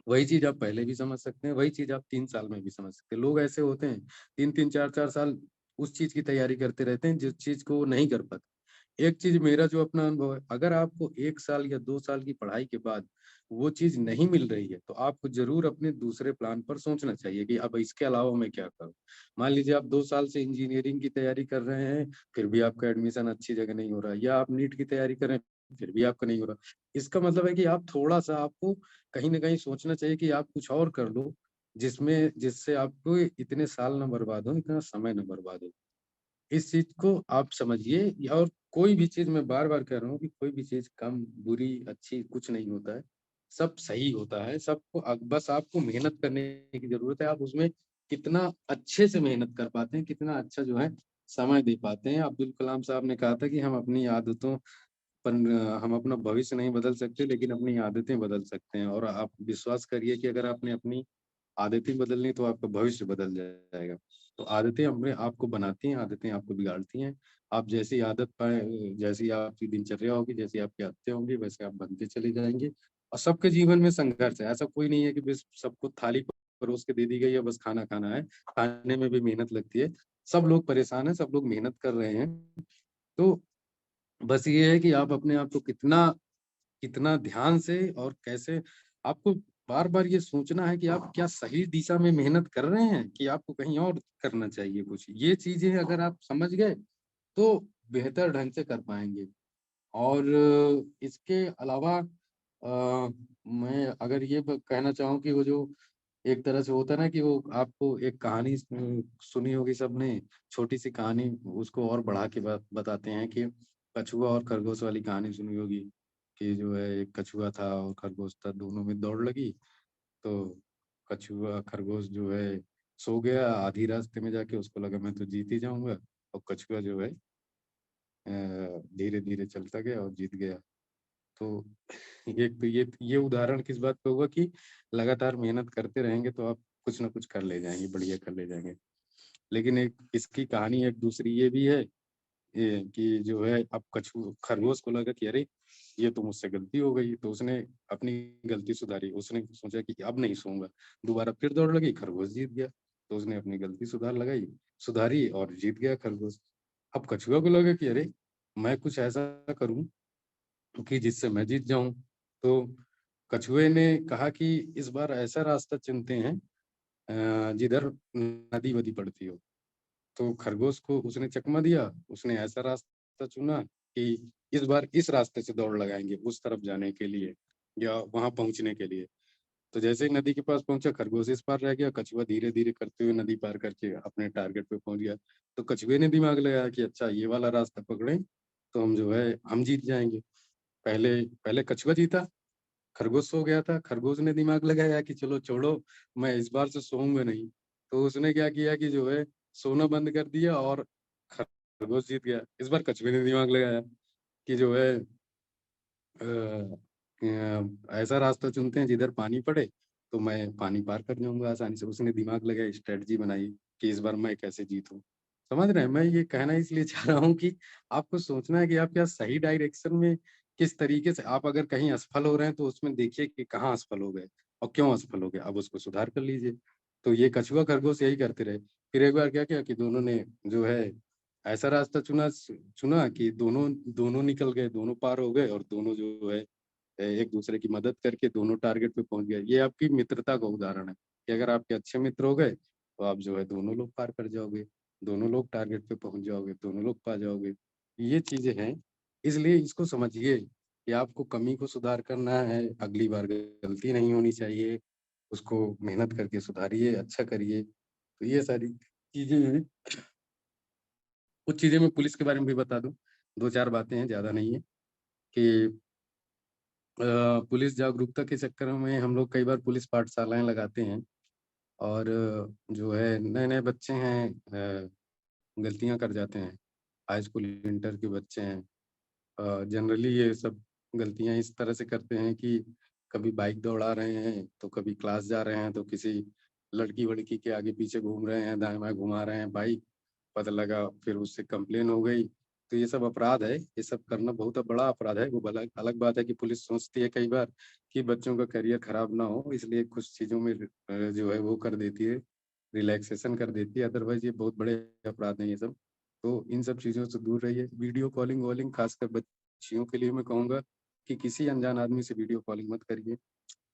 वही चीज आप पहले भी समझ सकते हैं, वही चीज आप 3 साल में भी समझ सकते हैं। लोग ऐसे होते हैं 3-3 4-4 साल उस चीज की तैयारी करते रहते हैं जिस चीज को वो नहीं कर पाते। एक चीज मेरा जो अपना अनुभव है, अगर आपको 1 साल या 2 साल की पढ़ाई के बाद वो चीज नहीं मिल रही है तो आपको जरूर अपने दूसरे प्लान पर सोचना चाहिए कि अब इसके अलावा मैं क्या करूं। मान लीजिए आप 2 साल से इंजीनियरिंग की तैयारी कर रहे हैं, फिर भी आपका एडमिशन अच्छी जगह नहीं हो रहा, या आप नीट की तैयारी कर रहे हैं फिर भी आपका नहीं हो रहा, इसका मतलब है कि आप थोड़ा सा आपको कहीं ना कहीं सोचना चाहिए कि आप कुछ और कर लो, जिससे आपको इतने साल ना बर्बाद हो, इतना समय ना बर्बाद हो। इस चीज को आप समझिए। और कोई भी चीज, मैं बार बार कह रहा हूँ कि कोई भी चीज कम बुरी अच्छी कुछ नहीं होता है, सब सही होता है सबको। बस आपको मेहनत करने की जरूरत है, आप उसमें कितना अच्छे से मेहनत कर पाते हैं, कितना अच्छा जो है समय दे पाते हैं। अब्दुल कलाम साहब ने कहा था कि हम अपनी आदतों पर हम अपना भविष्य नहीं बदल सकते, लेकिन अपनी आदतें बदल सकते हैं। और आप विश्वास करिए कि अगर आपने अपनी आदतें बदलनी तो आपका भविष्य बदल जाएगा। तो आदतें अपने आपको बनाती हैं, आदतें आपको बिगाड़ती हैं। आप जैसी आदत पाए, जैसी आपकी दिनचर्या होगी, जैसी आपकी आदतें होंगी, वैसे आप बनते चले जाएंगे। और सबके जीवन में संघर्ष है, ऐसा कोई नहीं है कि बस सबको थाली परोस के दे दी गई है बस खाना खाना है, खाने में भी मेहनत लगती है। सब लोग परेशान हैं, सब लोग मेहनत कर रहे हैं। तो बस ये है कि आप अपने आप को कितना कितना ध्यान से और कैसे, आपको बार बार ये सोचना है कि आप क्या सही दिशा में मेहनत कर रहे हैं कि आपको कहीं और करना चाहिए कुछ। ये चीजें अगर आप समझ गए तो बेहतर ढंग से कर पाएंगे। और इसके अलावा मैं अगर ये कहना चाहूँ कि वो जो एक तरह से होता है ना कि वो आपको एक कहानी सुनी होगी सबने, छोटी सी कहानी, उसको और बढ़ा के बताते हैं कि कछुआ और खरगोश वाली कहानी सुनी होगी, कि जो है एक कछुआ था और खरगोश था, दोनों में दौड़ लगी। तो कछुआ खरगोश जो है सो गया आधी रास्ते में जाके, उसको लगा मैं तो जीत ही जाऊंगा, और कछुआ जो है धीरे धीरे चलता गया और जीत गया। तो एक तो ये उदाहरण किस बात पे हुआ कि लगातार मेहनत करते रहेंगे तो आप कुछ ना कुछ कर ले जाएंगे, बढ़िया कर ले जाएंगे। लेकिन एक इसकी कहानी एक दूसरी ये भी है, कि जो है अब कछु खरगोश को लगा कि अरे ये तो मुझसे गलती हो गई, तो उसने अपनी गलती सुधारी, उसने सोचा कि अब नहीं सोऊंगा, दोबारा फिर दौड़ लगी, खरगोश जीत गया। तो उसने अपनी गलती सुधारी और जीत गया खरगोश। अब कछुआ को लगा कि अरे मैं कुछ ऐसा करूं कि जिससे मैं जीत जाऊं। तो कछुए ने कहा कि इस बार ऐसा रास्ता चुनते हैं जिधर नदी वदी पड़ती हो। तो खरगोश को उसने चकमा दिया, उसने ऐसा रास्ता चुना कि इस बार इस रास्ते से दौड़ लगाएंगे उस तरफ जाने के लिए या वहां पहुंचने के लिए। तो जैसे ही नदी के पास पहुंचा, खरगोश इस पार रह गया, कछुआ धीरे धीरे करते हुए नदी पार करके अपने टारगेट पे पहुंच गया। तो कछुए ने दिमाग लगाया कि अच्छा ये वाला रास्ता पकड़े तो हम जो है हम जीत जाएंगे। पहले पहले कछुआ जीता, खरगोश सो गया था। खरगोश ने दिमाग लगाया कि चलो छोड़ो, मैं इस बार से सोऊंगा नहीं। तो उसने क्या किया कि जो है सोना बंद कर दिया और खरगोश जीत गया। इस बार कछुए ने दिमाग लगाया कि जो है ऐसा रास्ता चुनते हैं जिधर पानी पड़े, तो मैं पानी पार कर जाऊंगा आसानी से। उसने दिमाग लगाया, स्ट्रेटजी बनाई कि इस बार मैं कैसे जीतूं। समझ रहे हैं? मैं ये कहना इसलिए चाह रहा हूँ कि आपको सोचना है कि आप क्या सही डायरेक्शन में किस तरीके से, आप अगर कहीं असफल हो रहे हैं तो उसमें देखिए कि कहाँ असफल हो गए और क्यों असफल हो गए, अब उसको सुधार कर लीजिए। तो ये कछुआ खरगोश यही करते रहे। फिर एक बार क्या किया कि दोनों ने जो है ऐसा रास्ता चुना चुना कि दोनों दोनों निकल गए, दोनों पार हो गए और दोनों जो है एक दूसरे की मदद करके दोनों टारगेट पे पहुंच गए। ये आपकी मित्रता का उदाहरण है कि अगर आपके अच्छे मित्र हो गए तो आप जो है दोनों लोग पार कर जाओगे, दोनों लोग टारगेट पे पहुंच जाओगे, दोनों लोग पा जाओगे। ये चीजें हैं, इसलिए इसको समझिए कि आपको कमी को सुधार करना है, अगली बार गलती नहीं होनी चाहिए, उसको मेहनत करके सुधारिए, अच्छा करिए। तो ये सारी चीजें हैं। कुछ चीजें मैं पुलिस के बारे में भी बता दूं, दो चार बातें हैं, ज्यादा नहीं है। कि पुलिस जागरूकता के चक्कर में हम लोग कई बार पुलिस पाठशालाएं लगाते हैं और जो है नए नए बच्चे हैं गलतियां कर जाते हैं। हाई स्कूल इंटर के बच्चे हैं, जनरली ये सब गलतियां इस तरह से करते हैं कि कभी बाइक दौड़ा रहे हैं तो कभी क्लास जा रहे हैं तो किसी लड़की वड़की के आगे पीछे घूम रहे हैं, दाएं बाएं घुमा रहे हैं बाइक, पता लगा फिर उससे कंप्लेन हो गई। तो ये सब अपराध है, ये सब करना बहुत बड़ा अपराध है। वो भला अलग बात है कि पुलिस सोचती है कई बार कि बच्चों का करियर खराब ना हो, इसलिए कुछ चीजों में जो है वो कर देती है, रिलैक्सेशन कर देती है। अदरवाइज ये बहुत बड़े अपराध हैं ये सब। तो इन सब चीजों से दूर रहिए। वीडियो कॉलिंग वॉलिंग खासकर बच्चियों के लिए मैं कहूंगा कि किसी अनजान आदमी से वीडियो कॉलिंग मत करिए,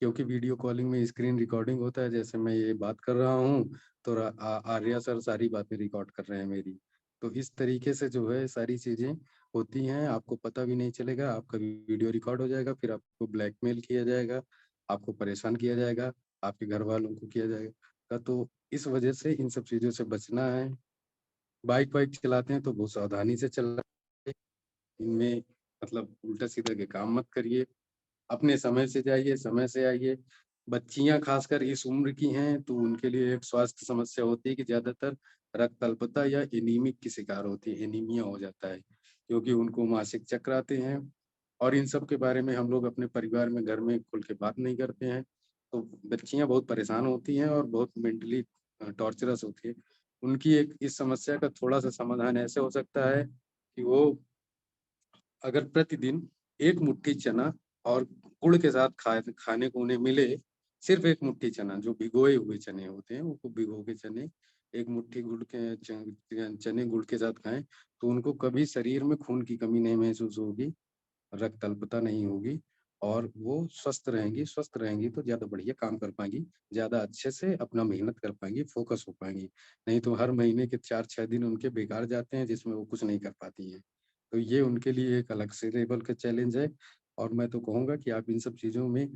क्योंकि वीडियो कॉलिंग में स्क्रीन रिकॉर्डिंग होता है। जैसे मैं ये बात कर रहा हूँ तो आर्या सर सारी बातें रिकॉर्ड कर रहे हैं मेरी। तो इस तरीके से जो है सारी चीजें होती हैं, आपको पता भी नहीं चलेगा, आपका वीडियो रिकॉर्ड हो जाएगा, फिर आपको ब्लैकमेल किया जाएगा, आपको परेशान किया जाएगा, आपके घर वालों को किया जाएगा। तो इस वजह से इन सब चीजों से बचना है। बाइक वाइक चलाते हैं तो बहुत सावधानी से चलना है, इनमें मतलब उल्टा सीधा के काम मत करिए, अपने समय से जाइए, समय से आइए। बच्चियां खासकर इस उम्र की हैं तो उनके लिए एक स्वास्थ्य समस्या होती है कि ज्यादातर रक्त अल्पता या एनीमिक की शिकार होती है, एनीमिया हो जाता है, क्योंकि उनको मासिक चक्र आते हैं। और इन सब के बारे में हम लोग अपने परिवार में घर में खुल के बात नहीं करते हैं। तो बच्चियां बहुत परेशान होती हैं और बहुत मेंटली टॉर्चरस होती है। उनकी एक इस समस्या का थोड़ा सा समाधान ऐसे हो सकता है कि वो अगर प्रतिदिन एक मुट्ठी चना और गुड़ के साथ खाने को उन्हें मिले, सिर्फ एक मुट्ठी चना, जो भिगोए हुए चने होते हैं वो भिगो के चने, एक मुट्ठी गुड़ के चने गुड़ के साथ खाएं, तो उनको कभी शरीर में खून की कमी नहीं महसूस होगी, रक्त अल्पता नहीं होगी और वो स्वस्थ रहेंगी। स्वस्थ रहेंगी तो ज्यादा बढ़िया काम कर पाएंगी, ज्यादा अच्छे से अपना मेहनत कर पाएंगी, फोकस हो पाएंगी। नहीं तो हर महीने के 4-6 दिन उनके बेकार जाते हैं जिसमें वो कुछ नहीं कर पाती हैं। तो ये उनके लिए एक अलग से लेवल का चैलेंज है। और मैं तो कहूँगा कि आप इन सब चीज़ों में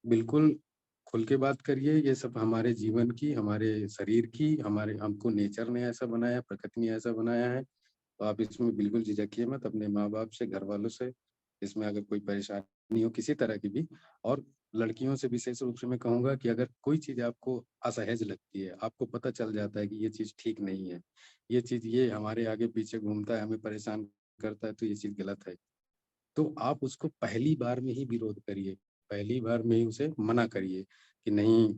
बिल्कुल खुल के बात करिए। ये सब हमारे जीवन की, हमारे शरीर की, हमारे हमको नेचर ने ऐसा बनाया, प्रकृति ने ऐसा बनाया है। तो आप इसमें बिल्कुल झिझकिए मत, अपने माँ-बाप से, घर वालों से। इसमें अगर कोई परेशानी हो किसी तरह की भी, और लड़कियों से विशेष रूप से मैं कहूँगा कि अगर कोई चीज़ आपको असहज लगती है, आपको पता चल जाता है कि ये चीज़ ठीक नहीं है, ये चीज़ ये हमारे आगे पीछे घूमता है, हमें परेशान करता है, तो ये चीज़ गलत है। तो आप उसको पहली बार में ही विरोध करिए, पहली बार में ही उसे मना करिए कि नहीं,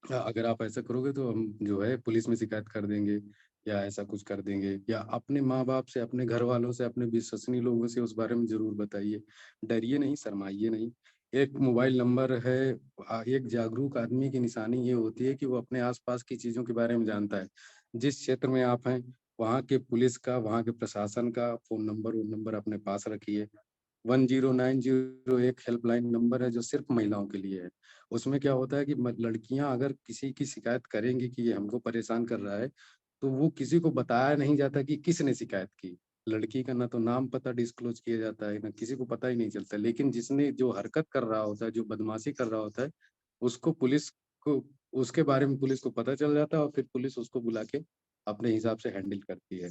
अगर आप ऐसा करोगे तो हम जो है पुलिस में शिकायत कर देंगे या ऐसा कुछ कर देंगे। या अपने माँ-बाप से, अपने घर वालों से, अपने विश्वसनीय लोगों से उस बारे में ज़रूर बताइए। डरिए नहीं, शर्माइए नहीं। एक मोबाइल नंबर है, एक जागरूक आदमी की निशानी ये होती है कि वो अपने आस-पास की चीज़ों के बारे में जानता है। जिस क्षेत्र में आप हैं, वहाँ के पुलिस का, वहाँ के प्रशासन का फ़ोन नंबर वोन नंबर अपने पास रखिए। 1090 एक हेल्पलाइन नंबर है जो सिर्फ महिलाओं के लिए है। उसमें क्या होता है कि लड़कियां अगर किसी की शिकायत करेंगी कि ये हमको परेशान कर रहा है, तो वो किसी को बताया नहीं जाता कि किसने शिकायत की। लड़की का ना तो नाम पता डिस्क्लोज किया जाता है, ना किसी को पता ही नहीं चलता। लेकिन जिसने जो हरकत कर रहा होता है, जो बदमाशी कर रहा होता है, उसको पुलिस को उसके बारे में पुलिस को पता चल जाता है और फिर पुलिस उसको बुला के अपने हिसाब से हैंडल करती है।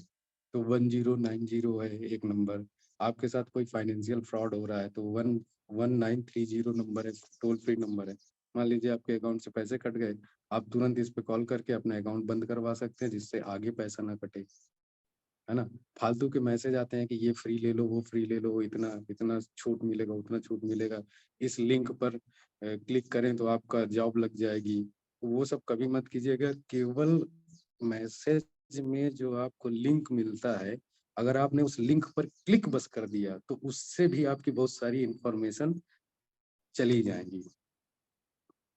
तो 1090 है एक नंबर। आपके साथ कोई फाइनेंशियल फ्रॉड हो रहा है तो 1930 नंबर है, टोल फ्री नंबर है। मान लीजिए आपके अकाउंट से पैसे कट गए, आप तुरंत इस पे कॉल करके अपना अकाउंट बंद करवा सकते हैं, जिससे आगे पैसा ना कटे, है ना। फालतू के मैसेज आते हैं कि ये फ्री ले लो, वो फ्री ले लो, इतना इतना छूट मिलेगा, उतना छूट मिलेगा, इस लिंक पर क्लिक करें तो आपका जॉब लग जाएगी। वो सब कभी मत कीजिएगा। केवल मैसेज में जो आपको लिंक मिलता है, अगर आपने उस लिंक पर क्लिक बस कर दिया तो उससे भी आपकी बहुत सारी इंफॉर्मेशन चली जाएंगी।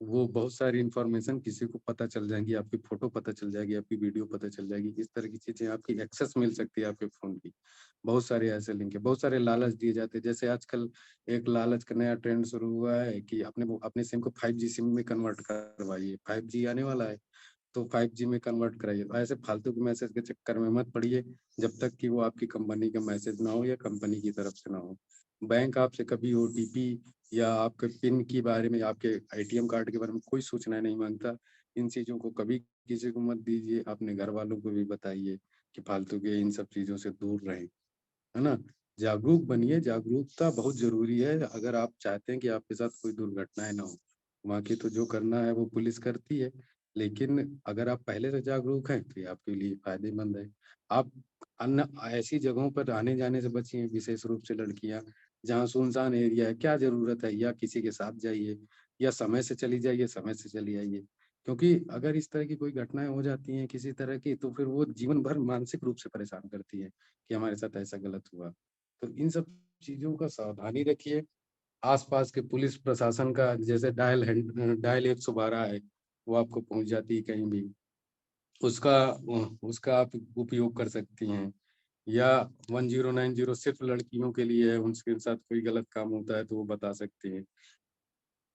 वो बहुत सारी इंफॉर्मेशन किसी को पता चल जाएंगी, आपकी फोटो पता चल जाएगी, आपकी वीडियो पता चल जाएगी, इस तरह की चीजें आपकी एक्सेस मिल सकती है आपके फोन की। बहुत सारे ऐसे लिंक है, बहुत सारे लालच दिए जाते हैं। जैसे आजकल एक लालच का नया ट्रेंड शुरू हुआ है कि अपने सिम को 5G सिम में कन्वर्ट करवाइए, 5G आने वाला है तो 5G में कन्वर्ट कराइए। ऐसे फालतू के मैसेज के चक्कर में मत पड़िए, जब तक कि वो आपकी कंपनी का मैसेज ना हो या कंपनी की तरफ से ना हो। बैंक आपसे कभी OTP या आपके पिन के बारे में, आपके ATM कार्ड के बारे में कोई सूचना नहीं मांगता। इन चीजों को कभी किसी को मत दीजिए, अपने घर वालों को भी बताइए कि फालतू के इन सब चीजों से दूर रहें, है ना। जागरूक बनिए, जागरूकता बहुत जरूरी है अगर आप चाहते हैं कि आपके साथ कोई दुर्घटनाएं ना हो। बाकी तो जो करना है वो पुलिस करती है, लेकिन अगर आप पहले से जागरूक हैं तो ये आपके लिए फायदेमंद है। आप अन्य ऐसी जगहों पर आने जाने से बचिए, विशेष रूप से लड़कियां, जहाँ सुनसान एरिया है। क्या जरूरत है, या किसी के साथ जाइए या समय से चली जाइए, समय से चली आइए। क्योंकि अगर इस तरह की कोई घटनाएं हो जाती हैं किसी तरह की, तो फिर वो जीवन भर मानसिक रूप से परेशान करती है कि हमारे साथ ऐसा गलत हुआ। तो इन सब चीजों का सावधानी रखिए। आसपास के पुलिस प्रशासन का जैसे डायल 112 है, वो आपको पहुंच जाती है कहीं भी, उसका उसका आप उपयोग कर सकती हैं। या 1090 सिर्फ लड़कियों के लिए है, उनके साथ कोई गलत काम होता है तो वो बता सकती हैं।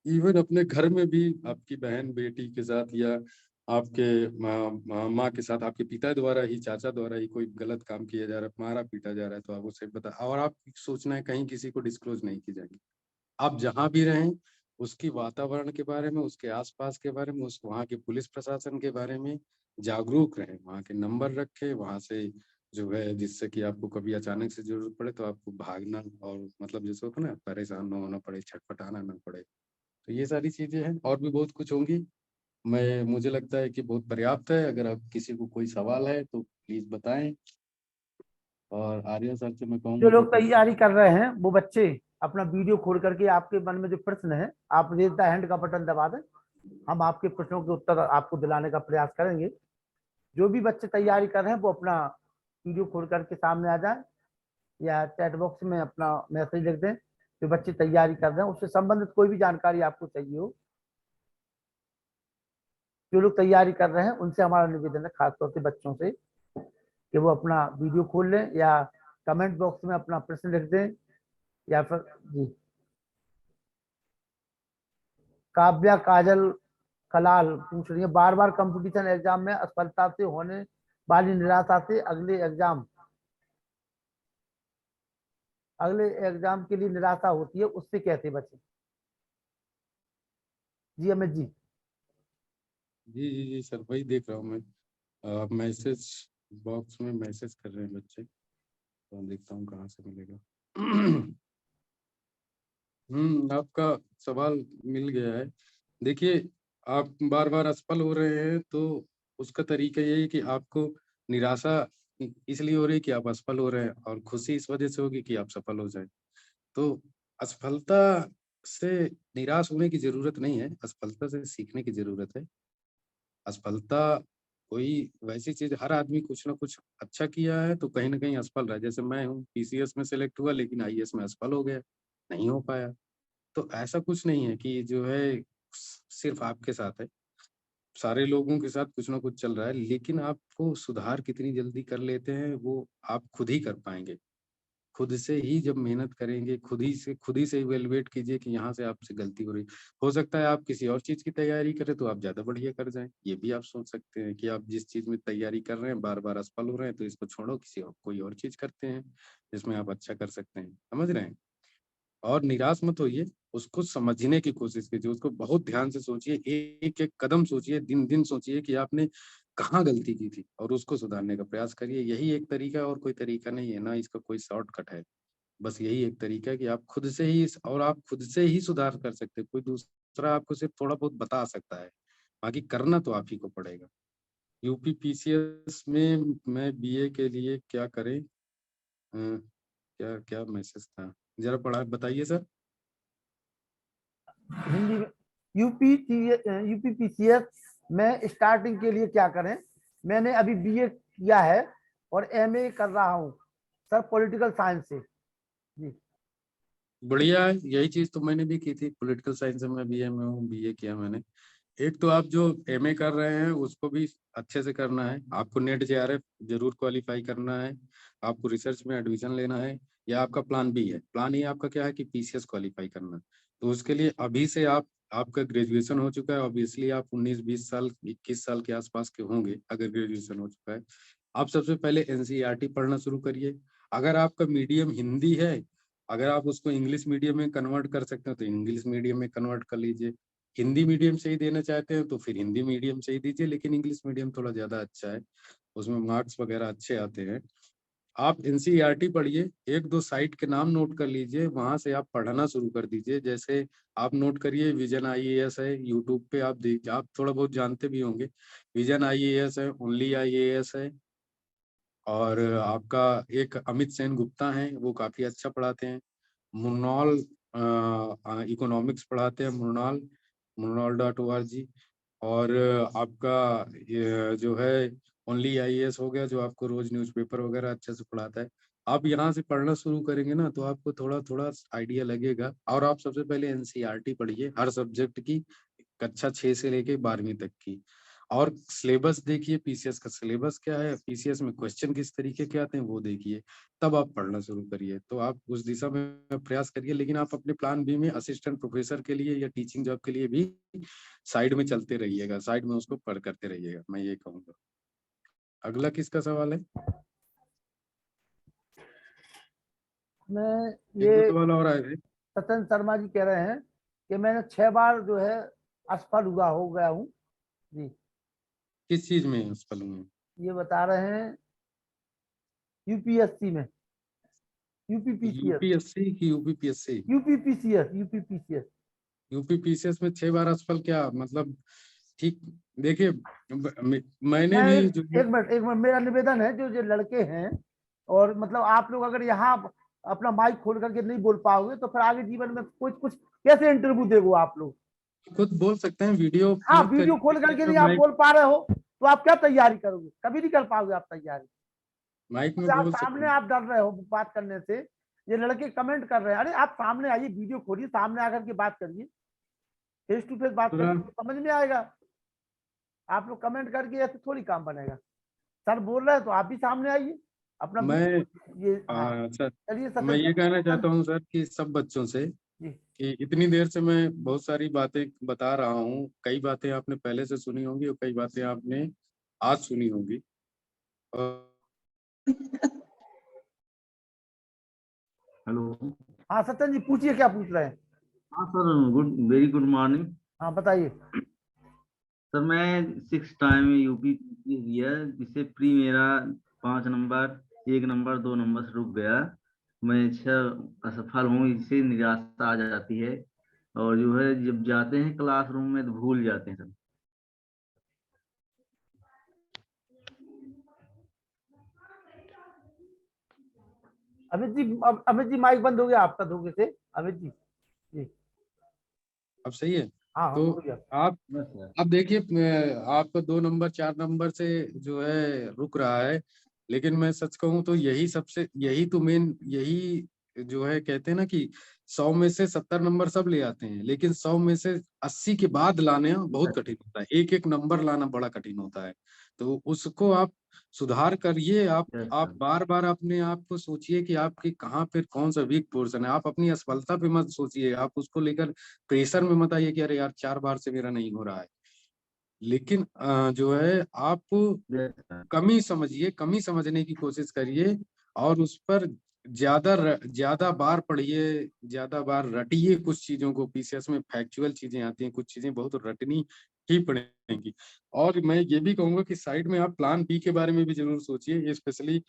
इवन अपने घर में भी आपकी बहन बेटी के साथ या आपके माँ के साथ, आपके पिता द्वारा ही, चाचा द्वारा ही कोई गलत काम किया जा रहा है, मारा पीटा जा रहा है, तो आप उसे बता, और आप सोचना है कहीं किसी को डिस्क्लोज नहीं की जाएगी। आप जहाँ भी रहें उसकी वातावरण के बारे में, उसके आसपास के बारे में, उस वहाँ के पुलिस प्रशासन के बारे में जागरूक रहें, वहाँ के नंबर रखें, वहाँ से जो है, जिससे कि आपको कभी अचानक से जरूरत पड़े तो आपको भागना और मतलब जैसे होता है ना, परेशान ना होना पड़े, छटपटाना ना पड़े। तो ये सारी चीजें हैं, और भी बहुत कुछ होंगी। मुझे लगता है कि बहुत पर्याप्त है। अगर आप किसी को कोई सवाल है तो प्लीज बताएं। और आर्या सर से मैं जो कहूंगा कि लोग तैयारी कर रहे हैं वो बच्चे अपना वीडियो खोल करके आपके मन में जो प्रश्न है, आप रेज द हैंड का बटन दबा दें, हम आपके प्रश्नों के उत्तर आपको दिलाने का प्रयास करेंगे। जो भी बच्चे तैयारी कर रहे हैं वो अपना वीडियो खोल करके सामने आ जाए, या चैट बॉक्स में अपना मैसेज लिख दें। जो बच्चे तैयारी कर रहे हैं उससे संबंधित कोई भी जानकारी आपको चाहिए हो, जो लोग तैयारी कर रहे हैं उनसे हमारा निवेदन है, खासतौर से बच्चों से, कि वो अपना वीडियो खोल लें या कमेंट बॉक्स में अपना प्रश्न लिख दें। या फिर जी, काव्या काजल कलाल पूछ रही है, बार बार कंपटीशन एग्जाम में असफलता से होने वाली निराशा से अगले एग्जाम के लिए निराशा होती है, उससे कैसे बचें? जी अमित जी। जी जी जी सर, वही देख रहा हूँ मैं। मैसेज बॉक्स में मैसेज कर रहे हैं बच्चे, तो देखता हूँ कहाँ से मिलेगा। आपका सवाल मिल गया है। देखिए, आप बार बार असफल हो रहे हैं तो उसका तरीका यही है कि आपको निराशा इसलिए हो रही है कि आप असफल हो रहे हैं, और खुशी इस वजह से होगी कि आप सफल हो जाए। तो असफलता से निराश होने की जरूरत नहीं है, असफलता से सीखने की जरूरत है। असफलता कोई वैसी चीज, हर आदमी कुछ ना कुछ अच्छा किया है तो कहीं ना कहीं असफल रहा है। जैसे मैं हूँ, PCS में सिलेक्ट हुआ लेकिन IAS में असफल हो गया, नहीं हो पाया। तो ऐसा कुछ नहीं है कि जो है सिर्फ आपके साथ है, सारे लोगों के साथ कुछ ना कुछ चल रहा है। लेकिन आपको सुधार कितनी जल्दी कर लेते हैं वो आप खुद ही कर पाएंगे। खुद से ही जब मेहनत करेंगे, खुद ही से इवेलुएट कीजिए कि यहाँ से आपसे गलती हो रही। हो सकता है आप किसी और चीज की तैयारी करें तो आप ज्यादा बढ़िया कर जाएं। ये भी आप सोच सकते हैं कि आप जिस चीज में तैयारी कर रहे हैं बार बार असफल हो रहे हैं, तो इसको छोड़ो, किसी और कोई और चीज करते हैं जिसमें आप अच्छा कर सकते हैं। समझ रहे हैं? और निराश मत होइए, उसको समझने की कोशिश कीजिए, उसको बहुत ध्यान से सोचिए, एक एक कदम सोचिए, दिन दिन सोचिए कि आपने कहाँ गलती की थी और उसको सुधारने का प्रयास करिए। यही एक तरीका है, और कोई तरीका नहीं है ना, इसका कोई शॉर्टकट है। बस यही एक तरीका है कि आप खुद से ही, और आप खुद से ही सुधार कर सकते हैं। कोई दूसरा आपको सिर्फ थोड़ा बहुत बता सकता है, बाकी करना तो आप ही को पड़ेगा। यूपी पीसीएस में मैं बीए के लिए क्या करें? क्या क्या मैसेज था, जरा पढ़ा बताइए सर। हिंदी में यूपीपीसीएस में स्टार्टिंग के लिए क्या करें? मैंने अभी बीए किया है और एमए कर रहा हूँ सर, पॉलिटिकल साइंस से जी। बढ़िया है, यही चीज तो मैंने भी की थी, पॉलिटिकल साइंस में बीए में हूँ, बीए किया मैंने। एक तो आप जो एमए कर रहे हैं उसको भी अच्छे से करना है, आपको नेट जेआरएफ जरूर क्वालिफाई करना है, आपको रिसर्च में एडमिशन लेना है, या आपका प्लान बी है? प्लान ए आपका क्या है कि पीसीएस क्वालिफाई करना। तो उसके लिए अभी से आपका ग्रेजुएशन हो चुका है, ऑब्वियसली आप 19-20 साल 21 साल के आसपास के होंगे अगर ग्रेजुएशन हो चुका है। आप सबसे पहले एनसीईआरटी पढ़ना शुरू करिए। अगर आपका मीडियम हिंदी है, अगर आप उसको इंग्लिश मीडियम में कन्वर्ट कर सकते हो तो इंग्लिश मीडियम में कन्वर्ट कर लीजिए। हिंदी मीडियम से ही देना चाहते हैं तो फिर हिंदी मीडियम से ही दीजिए, लेकिन इंग्लिश मीडियम थोड़ा ज्यादा अच्छा है, उसमें मार्क्स वगैरह अच्छे आते हैं। आप एनसीईआरटी पढ़िए, एक दो साइट के नाम नोट कर लीजिए, वहां से आप पढ़ना शुरू कर दीजिए। जैसे आप नोट करिए, विजन आईएएस है, यूट्यूब पे आप देख, आप थोड़ा बहुत जानते भी होंगे। विजन आईएएस है, ओनली आईएएस है, और आपका एक अमित सेन गुप्ता हैं, वो काफी अच्छा पढ़ाते हैं। मुरनॉल इकोनॉमिक्स पढ़ाते हैं, मुरनॉल.org। और आपका ये जो है ओनली आईएएस हो गया, जो आपको रोज न्यूज़पेपर वगैरह अच्छे से पढ़ाता है। आप यहाँ से पढ़ना शुरू करेंगे ना तो आपको थोड़ा थोड़ा आइडिया लगेगा। और आप सबसे पहले एनसीईआरटी पढ़िए हर सब्जेक्ट की, कक्षा 6 से लेके 12वीं तक की। और सिलेबस देखिए, पीसीएस का सिलेबस क्या है, पीसीएस में क्वेश्चन किस तरीके के आते हैं वो देखिए, तब आप पढ़ना शुरू करिए। तो आप उस दिशा में प्रयास करिए, लेकिन आप अपने प्लान बी में असिस्टेंट प्रोफेसर के लिए या टीचिंग जॉब के लिए भी साइड में चलते रहिएगा, साइड में उसको पढ़ करते रहिएगा, मैं ये कहूँगा। अगला किसका सवाल है? मैं एक दो ये सवाल और आए थे। सत्येंद्र शर्मा जी कह रहे हैं कि मैंने 6 बार जो है असफल हो गया हूँ जी। किस चीज में असफल हुए? ये बता रहे हैं यूपीएससी में, यूपीपीसीएस, यूपीएससी की यूपीपीएससी? यूपीपीसीएस। यूपीपीसीएस में 6 बार असफल, क्या मतलब? ठीक, देखिए मैंने मैं भी एक जो एक मिनट मेरा निवेदन है, जो जो लड़के हैं, और मतलब आप लोग अगर यहाँ अपना माइक खोल करके नहीं बोल पाओगे तो फिर आगे जीवन में कुछ कुछ कैसे इंटरव्यू देगो आप लोग? खुद बोल सकते हैं, वीडियो हाँ, क्लिक वीडियो खोल करके करिए, नहीं आप बोल पा रहे हो तो आप क्या तैयारी करोगे? कभी नहीं कर पाओगे आप तैयारी। माइक में अच्छा, आप बोल सकते सामने हैं। आप डर रहे हो बात करने से। ये लड़के कमेंट कर रहे हैं, अरे आप सामने आइए, वीडियो खोलिए, सामने आकर के बात करिए, फेस टू फेस बात थोड़ा करिए तो समझ में आएगा। आप लोग कमेंट करके ऐसे थोड़ी काम बनेगा। सर बोल रहे हैं तो आप भी सामने आइए अपना मैं ये। हाँ, सर, चलिए मैं ये कहना सत्येंद्र चाहता हूँ सर कि सब बच्चों से जी। कि इतनी देर से मैं बहुत सारी बातें बता रहा हूँ, कई बातें आपने पहले से सुनी होंगी और कई बातें आपने आज सुनी होंगी। हेलो। हाँ सत्येंद्र जी, पूछिए क्या पूछ रहे हैं। हाँ सर, वेरी गुड मॉर्निंग। हाँ बताइए। सर मैं 6 टाइम यूपी दिया, जिससे प्री मेरा 5 नंबर, 1 नंबर 2 नंबर से रुक गया। मैं अच्छा असफल हूँ, इससे निराशा आ जाती है, और जो है जब जाते हैं क्लासरूम में तो भूल जाते हैं सर। अमित जी माइक बंद हो गया आपका धोखे से, अमित जी जी। अब सही है? हाँ हाँ, तो हो गया। आप बस सर। अब देखिए, आपका 2 नंबर 4 नंबर से जो है रुक रहा है, लेकिन मैं सच कहूँ तो यही तो मेन, यही जो है कहते हैं ना कि 100 में से 70 नंबर सब ले आते हैं, लेकिन 100 में से 80 के बाद लाने बहुत कठिन होता है, एक एक नंबर लाना बड़ा कठिन होता है। तो उसको आप सुधार करिए। आप बार बार अपने आप को सोचिए कि आपकी कहाँ पे कौन सा वीक पोर्शन है। आप अपनी असफलता पे मत सोचिए, आप उसको लेकर प्रेशर में मत आइए कि अरे यार 4 बार से मेरा नहीं हो रहा है। लेकिन जो है आप कमी समझिए, कमी समझने की कोशिश करिए और उस पर ज्यादा बार पढ़िए, ज्यादा बार रटिए कुछ चीजों को। पीसीएस में फैक्चुअल चीजें आती हैं, कुछ चीजें बहुत रटनी ही पड़ेंगी। और मैं ये भी कहूंगा कि साइड में आप प्लान बी के बारे में भी जरूर सोचिए, स्पेशली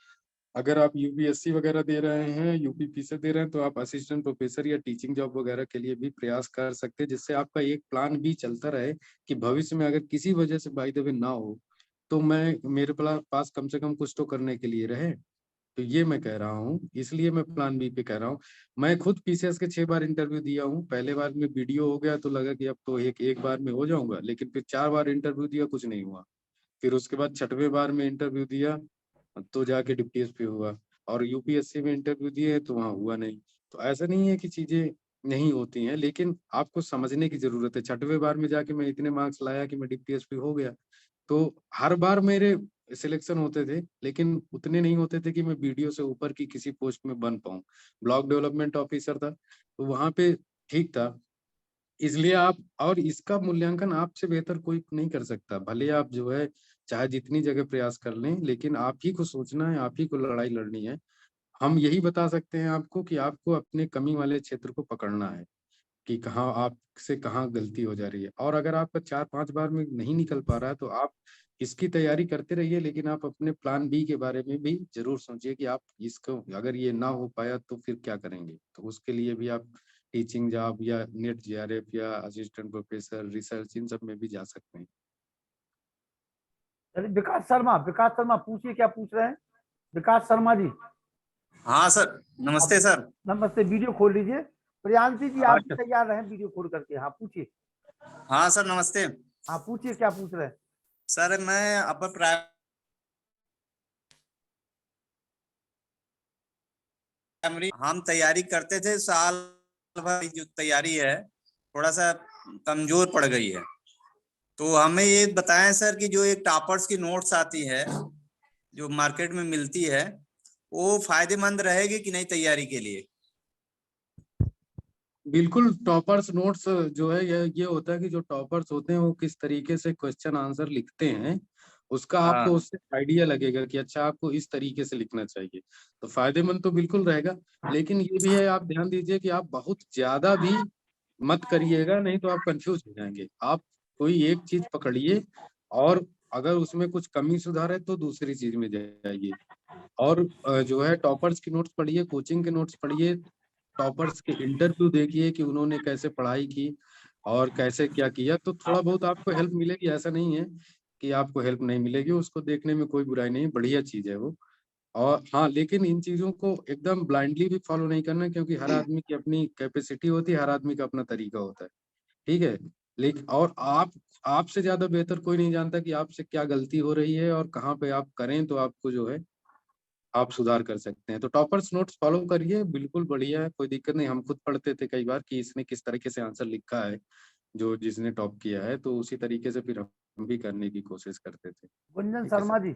अगर आप यूपीएससी वगैरह दे रहे हैं, यूपीपी से दे रहे हैं, तो आप असिस्टेंट प्रोफेसर या टीचिंग जॉब वगैरह के लिए भी प्रयास कर सकते हैं, जिससे आपका एक प्लान भी चलता रहे कि भविष्य में अगर किसी वजह से बाय द वे ना हो तो मैं मेरे पास कम से कम कुछ तो करने के लिए रहे। तो ये मैं कह रहा हूँ, इसलिए मैं प्लान बी पे कह रहा हूँ। मैं खुद पीसीएस के 6 बार इंटरव्यू दिया हूँ। पहले बार में वीडियो हो गया तो लगा कि अब तो एक बार में हो जाऊंगा, लेकिन फिर 4 बार इंटरव्यू दिया, कुछ नहीं हुआ। फिर उसके बाद 6वें बार में इंटरव्यू दिया तो जाके डिप्टी एसपी हुआ, और यूपीएससी में इंटरव्यू दिए तो वहाँ हुआ नहीं। तो ऐसा नहीं है कि चीजें नहीं होती हैं, लेकिन आपको समझने की जरूरत है। 6वें बार में जाके मैं इतने मार्क्स लाया कि मैं डिप्टी एसपी हो गया। तो हर बार मेरे सिलेक्शन होते थे, लेकिन उतने नहीं होते थे कि मैं वीडियो से ऊपर की किसी पोस्ट में बन पाऊं। ब्लॉक डेवलपमेंट ऑफिसर था तो वहां पे ठीक था। इसलिए आप, और इसका मूल्यांकन आपसे बेहतर कोई नहीं कर सकता। भले आप जो है चाहे जितनी जगह प्रयास कर लें, लेकिन आप ही को सोचना है, आप ही को लड़ाई लड़नी है। हम यही बता सकते हैं आपको कि आपको अपने कमी वाले क्षेत्र को पकड़ना है कि कहाँ आपसे कहाँ गलती हो जा रही है। और अगर आपका 4-5 बार में नहीं निकल पा रहा है तो आप इसकी तैयारी करते रहिए, लेकिन आप अपने प्लान बी के बारे में भी जरूर सोचिए कि आप इसको, अगर ये ना हो पाया तो फिर क्या करेंगे। तो उसके लिए भी आप टीचिंग जॉब या नेट जेआरएफ या असिस्टेंट प्रोफेसर, रिसर्च, इन सब में भी जा सकते हैं। चलिए विकास शर्मा पूछिए, क्या पूछ रहे हैं विकास शर्मा जी? हाँ सर, नमस्ते सर। नमस्ते, वीडियो खोल लीजिए। प्रियांशी जी आप भी अच्छा। तैयार रहें वीडियो खोल करके। हाँ पूछिए। हाँ सर, नमस्ते। हाँ पूछिए, क्या पूछ रहे हैं? सर मैं अपर प्राइमरी हम तैयारी करते थे, साल भर जो तैयारी है थोड़ा सा कमजोर पड़ गई है। तो हमें ये बताएं सर कि जो एक टॉपर्स की नोट्स आती है जो मार्केट में मिलती है, वो फायदेमंद रहेगी कि नहीं तैयारी के लिए? बिल्कुल। टॉपर्स नोट्स जो है ये होता है कि जो टॉपर्स होते हैं वो किस तरीके से क्वेश्चन आंसर लिखते हैं, उसका आपको हाँ। उससे आइडिया लगेगा कि अच्छा आपको इस तरीके से लिखना चाहिए। तो फायदेमंद तो बिल्कुल रहेगा, लेकिन ये भी है, आप ध्यान दीजिए कि आप बहुत ज्यादा भी मत करिएगा, नहीं तो आप कंफ्यूज हो जाएंगे। आप कोई एक चीज पकड़िए और अगर उसमें कुछ कमी सुधार है तो दूसरी चीज में जाइए। और जो है टॉपर्स की नोट्स पढ़िए, कोचिंग के नोट्स पढ़िए, टॉपर्स के इंटरव्यू देखिए कि उन्होंने कैसे पढ़ाई की और कैसे क्या किया। तो थोड़ा बहुत आपको हेल्प मिलेगी, ऐसा नहीं है कि आपको हेल्प नहीं मिलेगी। उसको देखने में कोई बुराई नहीं, बढ़िया चीज है वो। और हाँ, लेकिन इन चीजों को एकदम ब्लाइंडली भी फॉलो नहीं करना, क्योंकि हर आदमी की अपनी कैपेसिटी होती है, हर आदमी का अपना तरीका होता है। ठीक है। लेकिन और आपसे ज्यादा बेहतर कोई नहीं जानता कि आपसे क्या गलती हो रही है और कहाँ पे आप करें तो आपको जो है आप सुधार कर सकते हैं। तो टॉपर्स नोट्स फॉलो करिए, बिल्कुल बढ़िया है, कोई दिक्कत नहीं। हम खुद पढ़ते थे कई बार कि इसने किस तरीके से आंसर लिखा है, जो जिसने टॉप किया है, तो उसी तरीके से फिर हम भी करने की कोशिश करते थे। गुंजन ठीक है शर्मा सर। जी।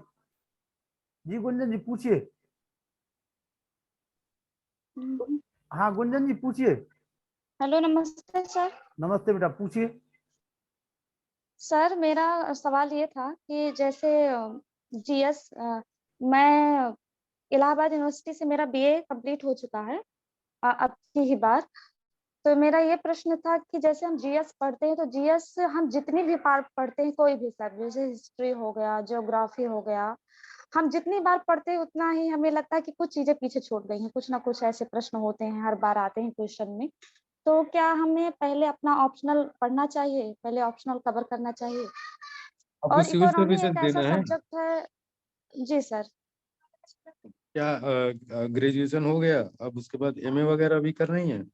जी गुंजन जी पूछिए। हाँ गुंजन जी पूछिए। हेलो, नमस्ते सर। नमस्ते बेटा, पूछिए। सर मेरा सवाल ये था कि जैसे जीएस, मैं इलाहाबाद यूनिवर्सिटी से मेरा बीए कंप्लीट हो चुका है अब की ही बार। तो मेरा ये प्रश्न था कि जैसे हम जीएस पढ़ते हैं तो जीएस हम जितनी भी बार पढ़ते हैं, कोई भी सब्जेक्ट जैसे हिस्ट्री हो गया, ज्योग्राफी हो गया, हम जितनी बार पढ़ते हैं उतना ही हमें लगता है कि कुछ चीजें पीछे छूट गई हैं। कुछ ना कुछ ऐसे प्रश्न होते हैं, हर बार आते हैं क्वेश्चन में। तो क्या हमें पहले अपना ऑप्शनल पढ़ना चाहिए, पहले ऑप्शनल कवर करना चाहिए? आपको और सिविल इकोनॉमी सर्विसेज एक ऐसा देना है? सब्जेक्ट है। जी सर। क्या ग्रेजुएशन हो गया, अब उसके बाद एमए वगैरह भी कर रही हैं?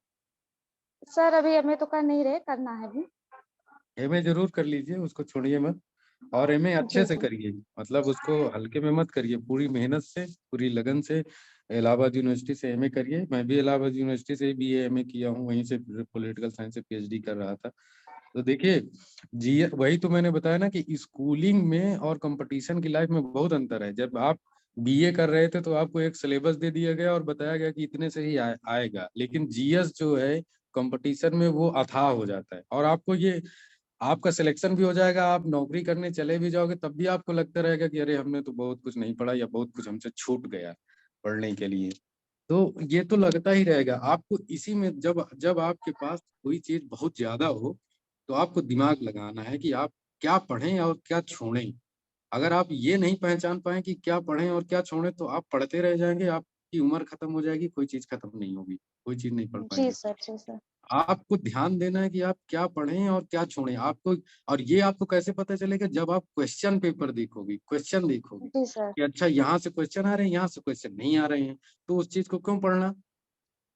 सर अभी एमए तो कर नहीं रहे, करना है अभी। एमए जरूर कर लीजिए, उसको छोड़िए मत। और एमए अच्छे जी से सर। करिए, मतलब उसको हल्के में मत करिए, पूरी मेहनत से, पूरी लगन से इलाहाबाद यूनिवर्सिटी से एमए करिए। मैं भी इलाहाबाद यूनिवर्सिटी से बीए एमए किया हूँ, वहीं से पॉलिटिकल साइंस से पीएचडी कर रहा था। तो देखिए जी, वही तो मैंने बताया ना कि स्कूलिंग में और कंपटीशन की लाइफ में बहुत अंतर है। जब आप बीए कर रहे थे तो आपको एक सिलेबस दे दिया गया और बताया गया कि इतने से ही आएगा, लेकिन जीएस जो है कंपटीशन में वो अथाह हो जाता है, और आपको ये आपका सिलेक्शन भी हो जाएगा, आप नौकरी करने चले भी जाओगे तब भी आपको लगता रहेगा कि अरे हमने तो बहुत कुछ नहीं पढ़ा या बहुत कुछ हमसे छूट गया पढ़ने के लिए। तो ये तो लगता ही रहेगा आपको। इसी में जब जब आपके पास कोई चीज बहुत ज्यादा हो तो आपको दिमाग लगाना है कि आप क्या पढ़ें और क्या छोड़ें। अगर आप ये नहीं पहचान पाए कि क्या पढ़ें और क्या छोड़ें तो आप पढ़ते रह जाएंगे, आपकी उम्र खत्म हो जाएगी, कोई चीज खत्म नहीं होगी, कोई चीज नहीं पढ़ जी पाएंगे। सर, जी सर। आपको ध्यान देना है कि आप क्या पढ़ें और क्या छोड़ें आपको। और ये आपको कैसे पता चलेगा, जब आप क्वेश्चन पेपर देखोगे, क्वेश्चन देखोगे जी सर। कि अच्छा यहाँ से क्वेश्चन आ रहे हैं, यहाँ से क्वेश्चन नहीं आ रहे हैं, तो उस चीज को क्यों पढ़ना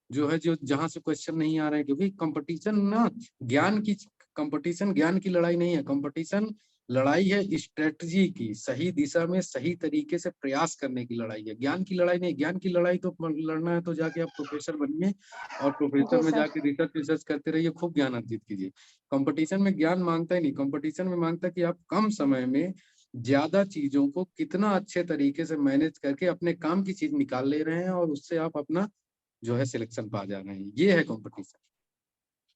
जो है, जो जहां से क्वेश्चन नहीं आ रहे हैं। क्योंकि कंपटीशन ना ज्ञान की, कंपटीशन ज्ञान की लड़ाई नहीं है, कंपटीशन लड़ाई है स्ट्रेटजी की, सही दिशा में सही तरीके से प्रयास करने की लड़ाई है, ज्ञान की लड़ाई नहीं। ज्ञान की लड़ाई तो लड़ना है तो जाके आप प्रोफेसर बनिए और प्रोफेसर जी में सर। जाके रिसर्च करते रहिए, खूब ज्ञान अर्जित कीजिए। कंपटीशन में ज्ञान मांगता ही नहीं, कंपटीशन में मांगता है कि आप कम समय में ज्यादा चीजों को कितना अच्छे तरीके से मैनेज करके अपने काम की चीज निकाल ले रहे हैं और उससे आप अपना जो है सिलेक्शन पा जा रहे हैं। ये है कंपटीशन।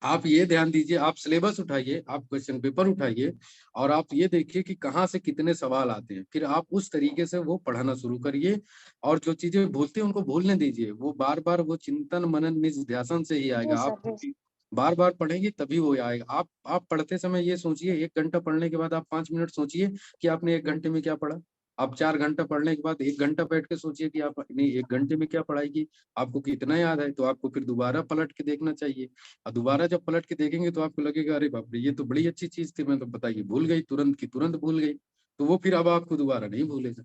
आप ये ध्यान दीजिए, आप सिलेबस उठाइए, आप क्वेश्चन पेपर उठाइए और आप ये देखिए कि कहाँ से कितने सवाल आते हैं, फिर आप उस तरीके से वो पढ़ाना शुरू करिए। और जो चीजें भूलते हैं उनको भूलने दीजिए, वो बार बार वो चिंतन मनन निधिध्यासन से ही जी आएगा। सर, आप जी सर। बार बार पढ़ेंगे तभी वो आएगा। आप पढ़ते समय ये सोचिए, 1 घंटा पढ़ने के बाद आप 5 मिनट सोचिए कि आपने 1 घंटे में क्या पढ़ा। आप 4 घंटा पढ़ने के बाद 1 घंटा बैठ के सोचिए कि आपने 1 घंटे में क्या पढ़ाई की, आपको कितना याद है। तो आपको फिर दोबारा पलट के देखना चाहिए, और दोबारा जब पलट के देखेंगे तो आपको लगेगा अरे बाप रे ये तो बड़ी अच्छी चीज थी, मैं तो बताइए भूल गई, तुरंत की तुरंत भूल गई। तो वो फिर अब आपको दोबारा नहीं भूलेगा।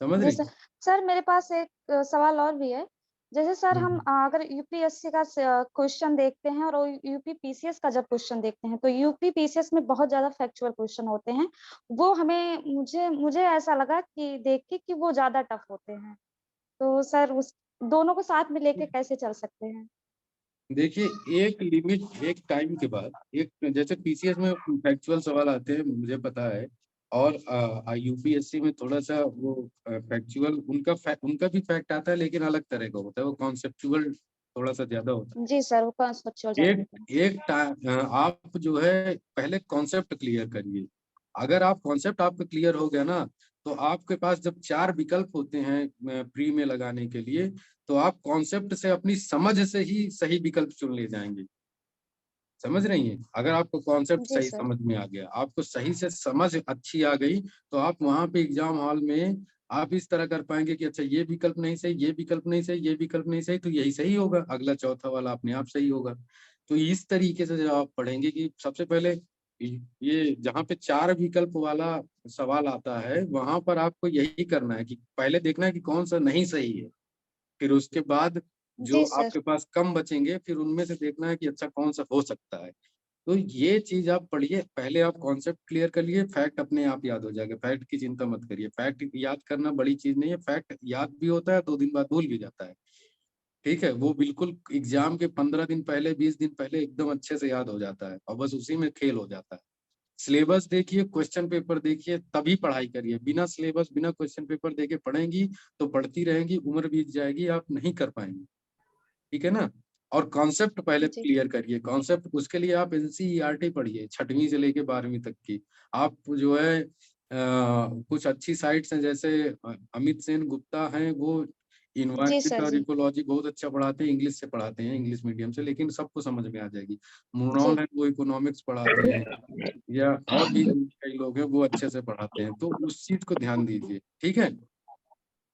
समझ जी रही सर। हैं? सर मेरे पास एक सवाल और भी है। जैसे सर हम हम्म। अगर यूपीएससी का क्वेश्चन देखते हैं और यूपी पीसीएस का जब क्वेश्चन देखते हैं तो यूपी पीसीएस में बहुत ज्यादा फैक्चुअल क्वेश्चन होते हैं। वो हमें मुझे मुझे ऐसा लगा कि देख के कि वो ज्यादा टफ होते हैं। तो सर उस दोनों को साथ में लेके कैसे चल सकते हैं? देखिए, एक लिमिट, एक टाइम के बाद, एक जैसे पीसीएस में फैक्चुअल सवाल आते हैं मुझे पता है, और यूपीएससी में थोड़ा सा वो फैक्चुअल उनका भी फैक्ट आता है, लेकिन अलग तरह का होता है, वो कॉन्सेप्चुअल थोड़ा सा ज्यादा होता जी सर, वो कॉन्सेप्चुअल है। ज्यादा एक होते हैं। एक टाइम आप जो है पहले कॉन्सेप्ट क्लियर करिए। अगर आप कॉन्सेप्ट आपका क्लियर हो गया ना, तो आपके पास जब 4 विकल्प होते हैं प्री में लगाने के लिए, तो आप कॉन्सेप्ट से अपनी समझ से ही सही विकल्प चुन ले जाएंगे। समझ रही हैं? अगर आपको कॉन्सेप्ट जी सही सर। समझ में आ गया, आपको सही से समझ अच्छी आ गई, तो आप वहां पे एग्जाम हॉल में आप इस तरह कर पाएंगे कि अच्छा ये विकल्प नहीं सही, ये विकल्प नहीं सही, ये विकल्प नहीं सही, तो यही सही होगा, अगला चौथा वाला अपने आप सही होगा। तो इस तरीके से जब आप पढ़ेंगे कि सबसे पहले ये जहाँ पे 4 विकल्प वाला सवाल आता है, वहां पर आपको यही करना है कि पहले देखना है कि कौन सा नहीं सही है, फिर उसके बाद जो जी सर। आपके पास कम बचेंगे, फिर उनमें से देखना है कि अच्छा कौन सा हो सकता है। तो ये चीज आप पढ़िए, पहले आप कॉन्सेप्ट क्लियर कर लिए, फैक्ट अपने आप याद हो जाएगा, फैक्ट की चिंता मत करिए। फैक्ट याद करना बड़ी चीज नहीं है, फैक्ट याद भी होता है, 2 दिन बाद भूल भी जाता है। ठीक है, वो बिल्कुल एग्जाम के 15 दिन पहले, 20 दिन पहले एकदम अच्छे से याद हो जाता है, और बस उसी में खेल हो जाता है। सिलेबस देखिए, क्वेश्चन पेपर देखिए, तभी पढ़ाई करिए। बिना सिलेबस बिना क्वेश्चन पेपर देके पढ़ेंगी तो पढ़ती रहेंगी, उम्र बीत जाएगी, आप नहीं कर पाएंगे। ठीक है ना? और कॉन्सेप्ट पहले जी क्लियर करिए, कॉन्सेप्ट उसके लिए आप एनसीईआरटी पढ़िए, 6वीं से लेके 12वीं तक की। आप जो है कुछ अच्छी साइट्स हैं, जैसे अमित सेन गुप्ता हैं, वो जी इन्वायरमेंट सर। और जी इकोलॉजी बहुत अच्छा पढ़ाते हैं, इंग्लिश से पढ़ाते हैं, इंग्लिश मीडियम से, लेकिन सबको समझ में आ जाएगी। जी। मुनॉन है, वो इकोनॉमिक्स पढ़ाते हैं, या और भी कई लोग हैं वो अच्छे से पढ़ाते हैं, तो उस चीज को ध्यान दीजिए। ठीक है?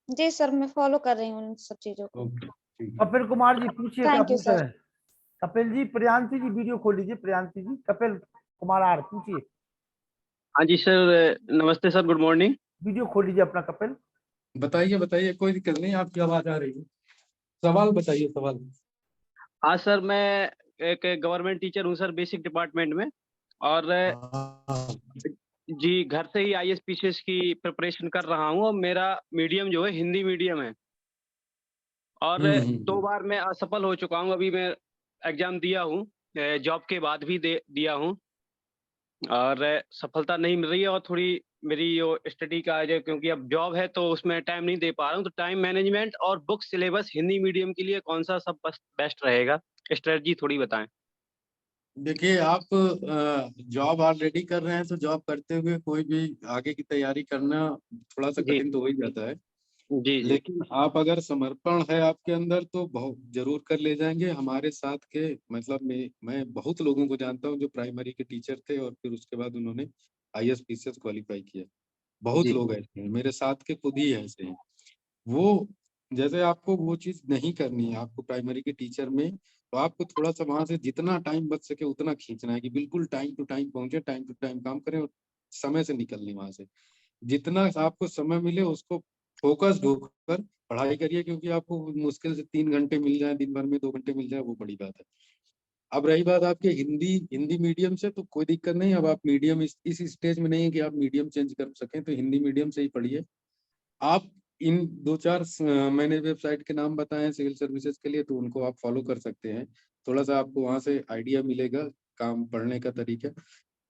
जी सर, मैं फॉलो कर रही हूँ इन सब चीजों को। ओके, ठीक है। कपिल कुमार जी पूछिए, क्या थैंक यू पूछ रहे सर। हैं? कपिल जी, प्रियांशी जी वीडियो खोल लीजिए, प्रियांशी जी। कपिल कुमार आर पूछिए, हाँ जी सर, नमस्ते सर, गुड मॉर्निंग। वीडियो खोल लीजिए अपना कपिल। बताइए बताइए, कोई दिक्कत नहीं, आपकी आवाज आ रही है। सवाल बताइए, सवाल। हाँ सर, मैं एक गवर्नमेंट टीचर हूँ सर, बेसिक डिपार्टमेंट में। और जी घर से ही आईएएस पीसीएस की प्रिपरेशन कर रहा हूँ, और मेरा मीडियम जो है हिंदी मीडियम है। और हम्म। 2 बार मैं असफल हो चुका हूँ। अभी मैं एग्जाम दिया हूँ, जॉब के बाद भी दिया हूँ, और सफलता नहीं मिल रही है। और थोड़ी मेरी जो स्टडी का जो, क्योंकि अब जॉब है तो उसमें टाइम नहीं दे पा रहा हूँ, तो टाइम मैनेजमेंट और बुक सिलेबस हिंदी मीडियम के लिए कौन सा सब बेस्ट रहेगा, स्ट्रेटजी थोड़ी बताएं। देखिए, आप जॉब ऑलरेडी कर रहे हैं, तो जॉब करते हुए कोई भी आगे की तैयारी करना थोड़ा सा जी कठिन तो हो ही जाता है। जी। जी लेकिन आप अगर समर्पण है आपके अंदर तो बहुत जरूर कर ले जाएंगे। हमारे साथ के मतलब मैं बहुत लोगों को जानता हूँ जो प्राइमरी के टीचर थे और फिर उसके बाद उन्होंने IAS क्वालिफाई किया। बहुत जी। लोग ऐसे हैं, मेरे साथ के खुद ही ऐसे हैं। वो जैसे आपको वो चीज नहीं करनी है, आपको प्राइमरी के टीचर में तो आपको थोड़ा सा वहां से जितना टाइम बच सके उतना खींचना है कि बिल्कुल टाइम टू टाइम पहुंचे, टाइम टू टाइम काम करें और समय से निकलने वहां से। जितना आपको समय मिले उसको फोकस्ड होकर पढ़ाई करिए, क्योंकि आपको मुश्किल से 3 घंटे मिल जाए दिन भर में, 2 घंटे मिल जाए वो बड़ी बात है। अब रही बात आपके हिंदी मीडियम से, तो कोई दिक्कत नहीं। अब आप मीडियम इस स्टेज में नहीं है कि आप मीडियम चेंज कर सकें, तो हिंदी मीडियम से ही पढ़िए। आप इन 2-4 मैंने वेबसाइट के नाम बताए हैं सिविल सर्विसेज के लिए, तो उनको आप फॉलो कर सकते हैं। थोड़ा सा आपको वहां से आइडिया मिलेगा काम पढ़ने का तरीका।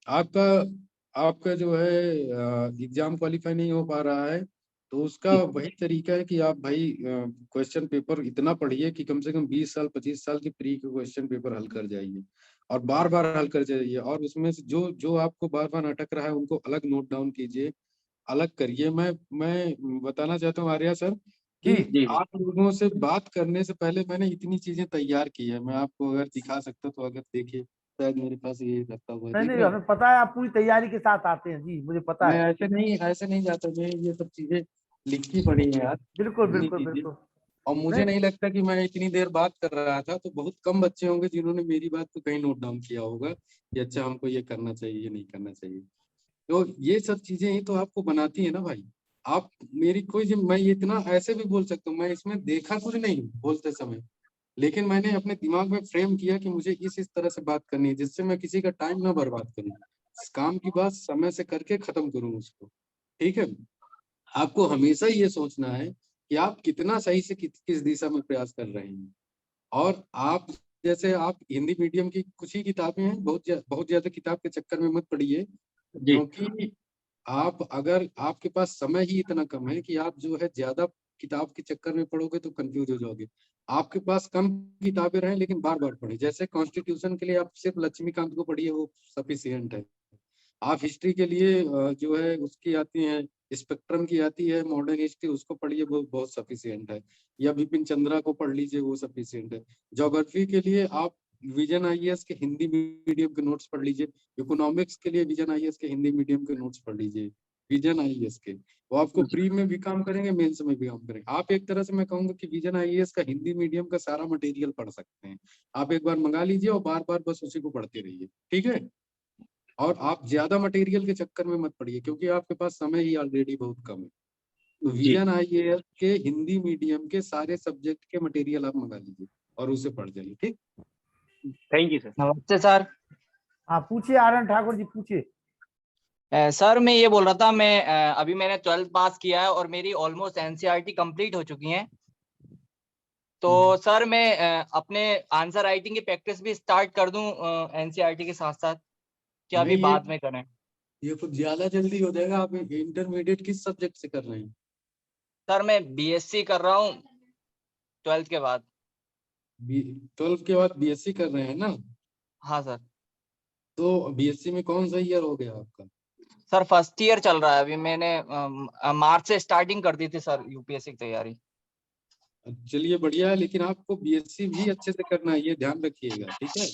आपका आपका जो है एग्जाम क्वालिफाई नहीं हो पा रहा है, तो उसका वही तरीका है कि आप भाई क्वेश्चन पेपर इतना पढ़िए कि कम से कम 20 साल 25 साल के प्री के क्वेश्चन पेपर हल कर जाइए और बार बार हल कर जाइए। और उसमें से जो जो आपको बार बार अटक रहा है उनको अलग नोट डाउन कीजिए, अलग करिए। मैं बताना चाहता हूँ आर्या सर कि जी जी। आप लोगों से बात करने से पहले मैंने इतनी चीजें तैयार की है। मैं आपको अगर दिखा सकता तो, अगर देखिए शायद मेरे पास ये रखा हुआ है, नहीं देख नहीं, रहे हैं? हमें पता है आप पूरी तैयारी के साथ आते हैं जी, मुझे पता मैं है। ऐसे नहीं जाता, मैं ये सब चीजें लिखी पड़ी है यार, बिल्कुल इतनी बिल्कुल चीजें। बिल्कुल। और मुझे नहीं नहीं लगता कि मैं इतनी देर बात कर रहा था तो बहुत कम बच्चे होंगे जिन्होंने मेरी बात को कहीं नोट डाउन किया होगा कि अच्छा हमको ये करना चाहिए, ये नहीं करना चाहिए। तो ये सब चीजें ही तो आपको बनाती है ना भाई। आप मेरी मैं इतना ऐसे भी बोल सकता हूँ, मैं इसमें देखा कुछ नहीं बोलते समय, लेकिन मैंने अपने दिमाग में फ्रेम किया कि मुझे इस तरह से बात करनी है जिससे मैं किसी का टाइम ना बर्बाद करूँ, काम की बात समय से करके खत्म करूँ उसको। ठीक है, आपको हमेशा ये सोचना है कि आप कितना सही से किस दिशा में प्रयास कर रहे हैं। और आप जैसे आप हिंदी मीडियम की कुछ ही किताबें हैं, बहुत ज्यादा किताब के चक्कर में मत पड़िए, जी क्योंकि आप अगर आपके पास समय ही इतना कम है कि आप जो है ज्यादा किताब के चक्कर में पढ़ोगे तो कंफ्यूज हो जाओगे। आपके पास कम किताबें रहें लेकिन बार बार पढ़ें। जैसे कॉन्स्टिट्यूशन के लिए आप सिर्फ लक्ष्मीकांत को पढ़िए, वो सफिशियंट है। आप हिस्ट्री के लिए जो है उसकी आती है, स्पेक्ट्रम की आती है मॉडर्न हिस्ट्री, उसको पढ़िए, वो बहुत सफिशियंट है। या बिपिन चंद्रा को पढ़ लीजिए, वो सफिशियंट है। ज्योग्राफी के लिए आप विजन IAS के हिंदी मीडियम के नोट्स पढ़ लीजिए। इकोनॉमिक्स के लिए विजन IAS के हिंदी मीडियम के नोट्स पढ़ लीजिए, विजन IAS के। वो आपको प्री में भी काम करेंगे, मेंस में भी काम करेंगे। आप एक तरह से मैं कहूंगा कि विजन IAS का हिंदी मीडियम का सारा मटेरियल पढ़ सकते हैं। आप एक बार मंगा लीजिए और बार बार बस उसी को पढ़ते रहिए, ठीक है। और आप ज्यादा मटेरियल के चक्कर में मत पड़िए, क्योंकि आपके पास समय ही ऑलरेडी बहुत कम है। तो जी। विजन IAS के हिंदी मीडियम के सारे सब्जेक्ट के मटेरियल आप मंगा लीजिए और उसे पढ़ जाइए, ठीक। Thank you sir. नमस्ते सर। आप पूछिए आर्यन ठाकुर जी, पूछिए। सर मैं ये बोल रहा था, मैं अभी मैंने 12th पास किया है और मेरी ऑलमोस्ट NCERT कंप्लीट हो चुकी है। तो सर मैं अपने आंसर राइटिंग की प्रैक्टिस भी स्टार्ट कर दूं NCERT के साथ साथ, क्या अभी नहीं, बाद में करें? ये कुछ ज्यादा जल्दी हो जाएगा। आप इंटरमीडिएट किस सब्जेक्ट से कर रहे हैं? सर मैं BSc कर रहा हूँ 12th के बाद। 12 के बाद BSc कर रहे हैं ना? हाँ सर। तो BSc में कौन सा ईयर हो गया आपका? सर फर्स्ट ईयर चल रहा है अभी। मैंने मार्च से स्टार्टिंग कर दी थी सर UPSC की तैयारी। चलिए बढ़िया है, लेकिन आपको BSc भी अच्छे से करना है, ये ध्यान रखिएगा, ठीक है।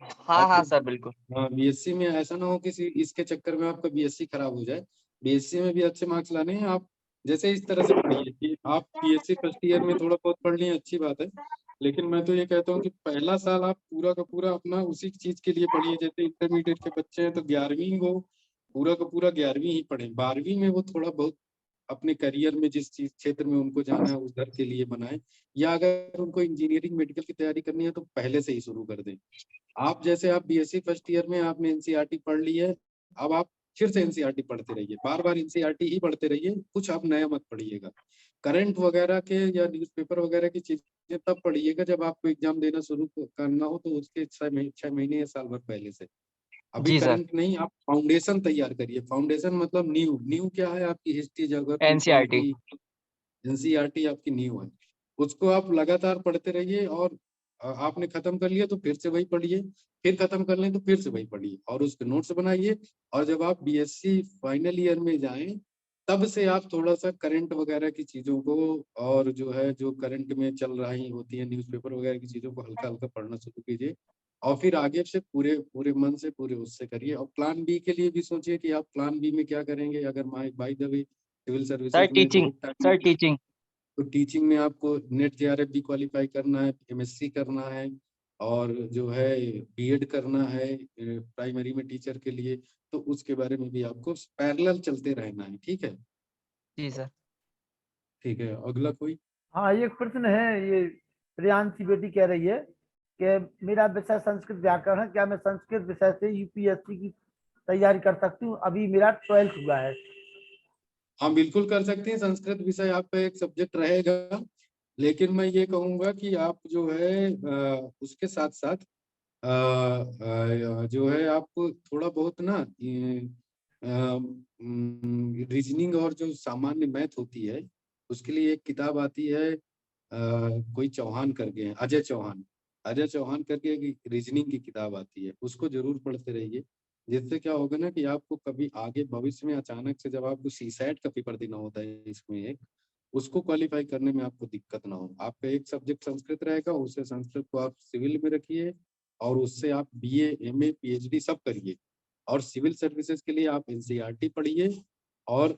हाँ हाँ आपको सर बिल्कुल। हाँ, BSc में ऐसा ना हो कि इसके चक्कर में आपका BSc खराब हो जाए। BSc में भी अच्छे मार्क्स लाने हैं। आप जैसे इस तरह से पढ़िए कि आप BSc फर्स्ट ईयर में थोड़ा बहुत पढ़ लिए, अच्छी बात है। लेकिन मैं तो ये कहता हूँ कि पहला साल आप पूरा का पूरा अपना उसी चीज के लिए पढ़िए। जैसे इंटरमीडिएट के बच्चे हैं तो 11वीं वो पूरा का पूरा 11वीं ही पढ़े, 12वीं में वो थोड़ा बहुत अपने करियर में जिस चीज क्षेत्र में उनको जाना है उधर के लिए बनाए। या अगर उनको इंजीनियरिंग मेडिकल की तैयारी करनी है तो पहले से ही शुरू कर दें। आप जैसे आप BSc फर्स्ट ईयर में आपने NCERT पढ़ ली है, अब आप फिर से NCERT पढ़ते रहिए, बार बार NCERT ही पढ़ते रहिए, कुछ आप नया मत पढ़िएगा। करंट वगैरह के या न्यूज़पेपर वगैरह की चीजें तब पढ़िएगा जब आपको एग्जाम देना शुरू करना हो, तो उसके 6 महीने या साल भर पहले से। अभी जी सर। करंट नहीं, आप फाउंडेशन तैयार करिए। फाउंडेशन मतलब नींव। नींव क्या है? आपकी history, geography, NCERT. Polity, NCERT आपकी नींव है। उसको आप लगातार पढ़ते रहिए, और आपने खत्म कर लिया तो फिर से वही पढ़िए, फिर खत्म कर लें तो फिर से वही पढ़िए, और उसके नोट्स बनाइए। और जब आप बीएससी फाइनल ईयर में जाएं, तब से आप थोड़ा सा करंट वगैरह की चीजों को, और जो है जो करंट में चल रही होती है न्यूज़पेपर वगैरह की चीजों को हल्का हल्का पढ़ना शुरू कीजिए। और फिर आगे से पूरे पूरे मन से, पूरे उससे करिए। और प्लान बी के लिए भी सोचिए कि आप प्लान बी में क्या करेंगे। अगर by the way civil sir services में टीचिंग, बहुत सर टाइम, टीचिंग। तो टीचिंग में आपको नेट जेआरएफ भी क्वालिफाई करना है, एमएससी करना है, और जो है बीएड करना है प्राइमरी में टीचर के लिए। तो उसके बारे में भी आपको पैरेलल चलते रहना है। ठीक है? जी सर। ठीक है, अगला कोई? हाँ, एक प्रश्न है। ये प्रियांशी बेटी कह रही है कि मेरा विषय संस्कृत व्याकरण है, क्या मैं संस्कृत विषय से यूपीएससी की तैयारी कर सकती हूँ? अभी मेरा 12th हुआ है। हाँ, बिल्कुल कर सकते हैं। संस्कृत विषय आपका एक सब्जेक्ट रहेगा, लेकिन मैं ये कहूँगा कि आप जो है उसके साथ साथ जो है आप थोड़ा बहुत ना रीजनिंग और जो सामान्य मैथ होती है, उसके लिए एक किताब आती है, कोई चौहान करके है, अजय चौहान। अजय चौहान करके एक रीजनिंग की किताब आती है, उसको जरूर पढ़ते रहिए। जिससे क्या होगा ना कि आपको कभी आगे भविष्य में अचानक से जब आपको सीसैट का पेपर देना होता है, इसमें एक उसको क्वालिफाई करने में आपको दिक्कत ना हो। आपका एक सब्जेक्ट संस्कृत रहेगा, उससे संस्कृत को आप सिविल में रखिए, और उससे आप बीए, एमए, पीएचडी सब करिए। और सिविल सर्विसेज के लिए आप एनसीईआरटी पढ़िए, और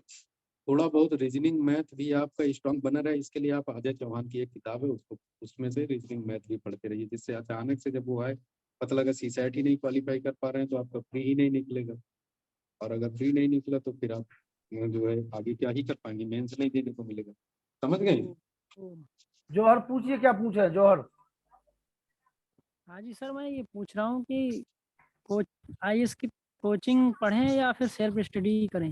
थोड़ा बहुत रीजनिंग मैथ भी आपका स्ट्रांग बना रहे, इसके लिए आप अजय चौहान की एक किताब है, उसको उसमें से रीजनिंग मैथ भी पढ़ते रहिए, जिससे अचानक से जब वो आए, पता लगा सीसैट ही नहीं क्वालिफाई कर पा रहे हैं, तो आपका फ्री ही नहीं निकलेगा। और अगर फ्री नहीं निकला तो फिर आप जो है आगे क्या ही कर पाएंगे, मेंस नहीं देने को मिलेगा। समझ गए? जौहर पूछिए, क्या पूछ रहे हैं जौहर? हाँ जी सर, मैं ये पूछ रहा हूँ कि कोच आईएएस की कोचिंग पढ़ें या फिर सेल्फ स्टडी करें?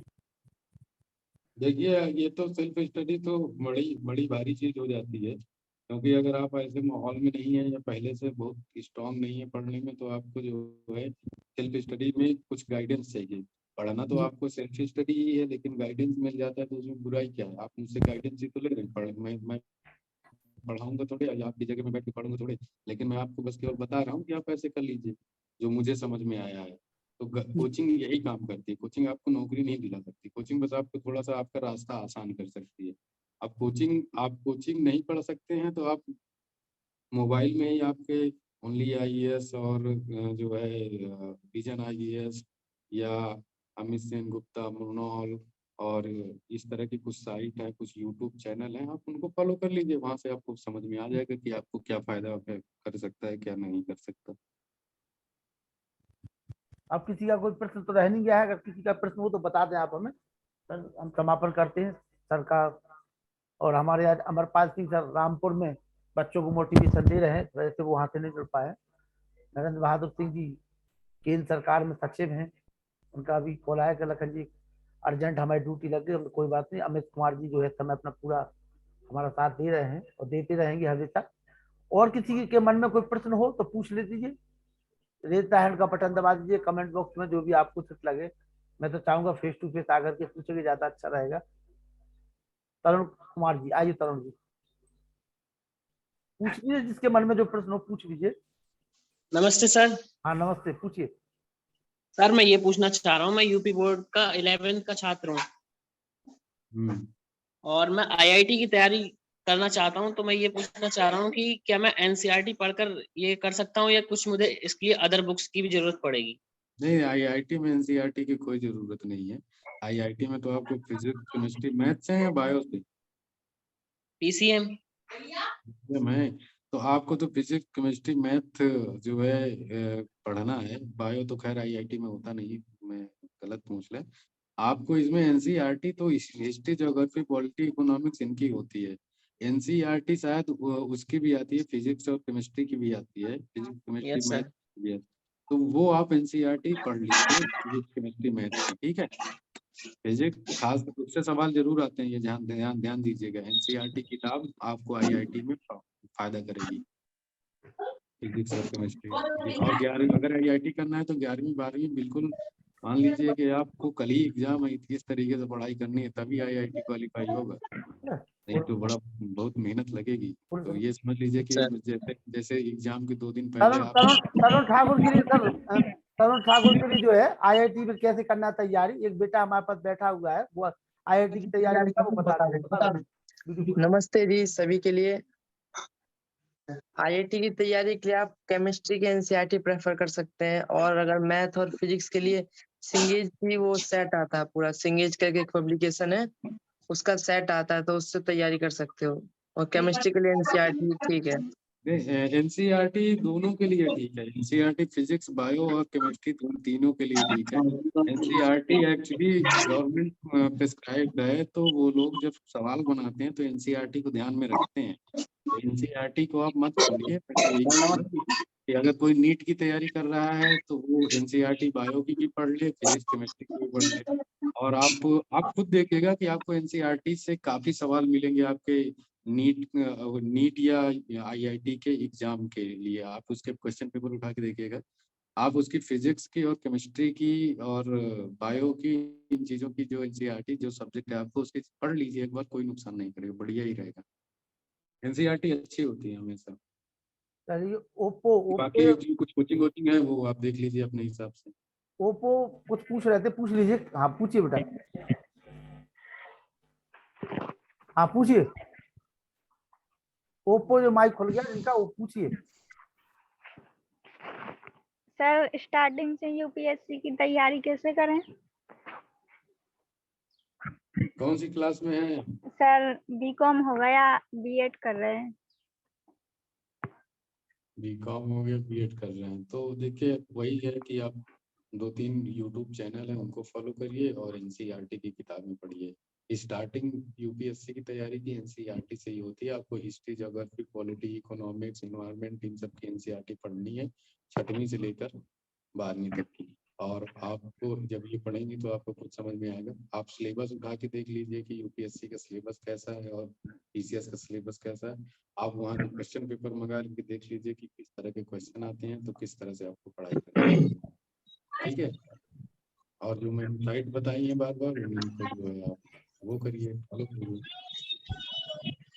देखिए, ये तो सेल्फ स्टडी तो बड़ी बड़ी भारी चीज हो जाती है, क्योंकि अगर आप ऐसे माहौल में नहीं है या पहले से बहुत स्ट्रांग नहीं है पढ़ने में, तो आपको जो है सेल्फ स्टडी में कुछ गाइडेंस चाहिए। पढ़ना तो आपको सेल्फ स्टडी ही है, लेकिन गाइडेंस मिल जाता है तो उसमें बुराई क्या है? आप मुझसे गाइडेंस ही तो ले रहे हैं। मैं पढ़ाऊंगा थोड़े, या आपकी जगह में बैठ के पढ़ूंगा थोड़े, लेकिन मैं आपको बस केवल बता रहा हूँ कि आप ऐसे कर लीजिए जो मुझे समझ में आया है। तो कोचिंग यही काम करती है। कोचिंग आपको नौकरी नहीं दिला सकती, कोचिंग बस आपको थोड़ा सा आपका रास्ता आसान कर सकती है। आप कोचिंग नहीं पढ़ सकते हैं तो आप मोबाइल में ही आपके ओनली आईएएस और जो है विजन आईएएस या अमित सेन गुप्ता, मृणाल, और इस तरह की कुछ साइट है, कुछ यूट्यूब चैनल है, आप उनको फॉलो कर लीजिए। वहां से आपको समझ में आ जाएगा कि आपको क्या फायदा कर सकता है, क्या नहीं कर सकता। अब किसी का कोई प्रश्न तो रह नहीं गया है? अगर किसी का प्रश्न हो तो बता दें आप हमें, सर हम समापन करते हैं सर का। और हमारे आज अमरपाल सिंह सर रामपुर में बच्चों को मोटिवेशन दे रहे हैं, वैसे वो वहां से नहीं जुड़ पाए। नरेंद्र बहादुर सिंह जी केंद्र सरकार में सचिव हैं, उनका अभी कॉल आया कि लखन जी अर्जेंट हमारी ड्यूटी लग गई। कोई बात नहीं, अमित कुमार जी जो है समय अपना पूरा हमारा साथ दे रहे हैं और देते रहेंगे हमेशा। और किसी के मन में कोई प्रश्न हो तो पूछ ले दीजिए, रेज द हैंड का बटन दबा दीजिए कमेंट बॉक्स में, जो भी आपको उचित लगे। मैं तो चाहूंगा फेस टू फेस आकर के पूछेंगे, ज्यादा अच्छा रहेगा। तरुण कुमार जी, आइए तरुण जी, पूछ लीजिए, जिसके मन में जो प्रश्न हो पूछ लीजिए। नमस्ते सर। हाँ नमस्ते, पूछिए। सर मैं ये पूछना चाह रहा हूँ, मैं यूपी बोर्ड का 11th का छात्र हूँ और मैं आईआईटी की तैयारी करना चाहता हूँ। तो मैं ये पूछना चाह रहा हूँ कि क्या मैं एनसीईआरटी पढ़कर ये कर सकता हूँ या कुछ मुझे इसके लिए अदर बुक्स की भी जरूरत पड़ेगी? नहीं, आईआईटी में एनसीईआरटी की कोई जरूरत नहीं है। आईआईटी में तो आपको फिजिक्स, केमिस्ट्री, मैथ्स है या बायो से? पीसीएम है तो आपको तो फिजिक्स, केमिस्ट्री, मैथ जो है पढ़ना है। बायो तो खैर आईआईटी में होता नहीं, मैं गलत पूछ ले। आपको इसमें एनसीईआरटी तो हिस्ट्री, ज्योग्राफी, पॉलिटी, इकोनॉमिक्स इनकी होती है। एनसीईआरटी शायद उसकी भी आती है, फिजिक्स और केमिस्ट्री की भी आती है, physics, chemistry, yes math sir. की भी आती है। तो वो आप एनसीईआरटी पढ़ लीजिए, फिजिक्स, केमिस्ट्री, मैथ की। ठीक है? फिजिक्स खास उससे सवाल जरूर आते हैं, ये ध्यान दीजिएगा। एनसीईआरटी किताब आपको आईआईटी में फायदा करेगी, फिजिक्स और केमिस्ट्री। और 11वीं अगर आईआईटी करना है तो 11वीं 12वीं बिल्कुल मान लीजिए कि आपको कल ही एग्जाम है, इस तरीके से पढ़ाई करनी है तभी आईआईटी क्वालिफाई होगा, नहीं तो बहुत मेहनत लगेगी। तो ये समझ लीजिए कि जैसे एग्जाम के 2 दिन पहले आप तरुण ठाकुर के लिए तरुण ठाकुर के लिए जो है आईआईटी में कैसे करना तैयारी, एक बेटा हमारे पास बैठा हुआ है, वो आईआईटी की तैयारी वो बता दो। नमस्ते जी सभी के लिए। आईआईटी की तैयारी के लिए आप केमिस्ट्री के एनसीईआरटी प्रेफर कर सकते हैं, और अगर मैथ और फिजिक्स के लिए सिंगेज की वो सेट आता है, पूरा सिंगेज करके एक पब्लिकेशन है, उसका सेट आता है, तो उससे तैयारी कर सकते हो। और केमिस्ट्री के लिए एनसीईआरटी ठीक है। एनसीईआरटी दोनों के लिए ठीक है, एनसीईआरटी फिजिक्स बायो और केमिस्ट्री तीनों के लिए ठीक है। एनसीईआरटी एक्चुअली गवर्नमेंट प्रिस्क्राइब्ड है, तो वो लोग जब सवाल बनाते हैं तो एनसीईआरटी को ध्यान में रखते हैं। तो एनसीईआरटी को आप मत छोड़िए, कि अगर कोई नीट की तैयारी कर रहा है तो वो एनसीईआरटी बायो की भी पढ़ ले, फिजिक्स केमिस्ट्री की भी पढ़ ले, और आप खुद देखिएगा कि आपको एनसीईआरटी से काफी सवाल मिलेंगे आपके नीट या आईआईटी के एग्जाम के लिए। आप उसके क्वेश्चन पेपर उठा के देखिएगा, आप उसकी फिजिक्स की और केमिस्ट्री की और बायो की, इन चीजों की जो एनसीईआरटी जो सब्जेक्ट है आपको उसकी पढ़ लीजिए एक बार, कोई नुकसान नहीं करेगा, बढ़िया ही रहेगा। एनसीईआरटी अच्छी होती है हमेशा। चलिए ओप्पो बाकी जो कुछ कोचिंग है वो आप देख लीजिए अपने हिसाब से। ओप्पो कुछ पूछ रहे थे, पूछ लीजिए। हाँ पूछिए बेटा, हाँ पूछिए। ओप्पो जो माइक खुल गया इनका, वो पूछिए। सर स्टार्टिंग से यूपीएससी की तैयारी कैसे करें? कौन सी क्लास में है? सर बीकॉम हो गया, बीएड कर रहे हैं। बीकॉम हो गया, बीएड कर रहे हैं, तो देखिए वही है कि आप 2-3 यूट्यूब चैनल है उनको फॉलो करिए और एनसीईआरटी की किताबें पढ़िए। स्टार्टिंग यूपीएससी की तैयारी की एनसीईआरटी से ही होती है। आपको history, geography, polity, economics, environment, इन सब की एनसीईआरटी पढ़नी है 6वीं से लेकर 12वीं तक की। और आपको जब ये पढ़ेंगे तो आपको कुछ समझ में आएगा। आप सिलेबस उठा के देख लीजिए कि यूपीएससी का सिलेबस कैसा है और पीसीएस का सिलेबस कैसा है। आप वहाँ के क्वेश्चन पेपर मंगा के देख लीजिए कि किस तरह के क्वेश्चन आते हैं, तो किस तरह से आपको पढ़ाई करनी है, ठीक है। और जो मैंने साइट बताई है बार बार, उनको जो है आप वो करिए, फॉलो करिए।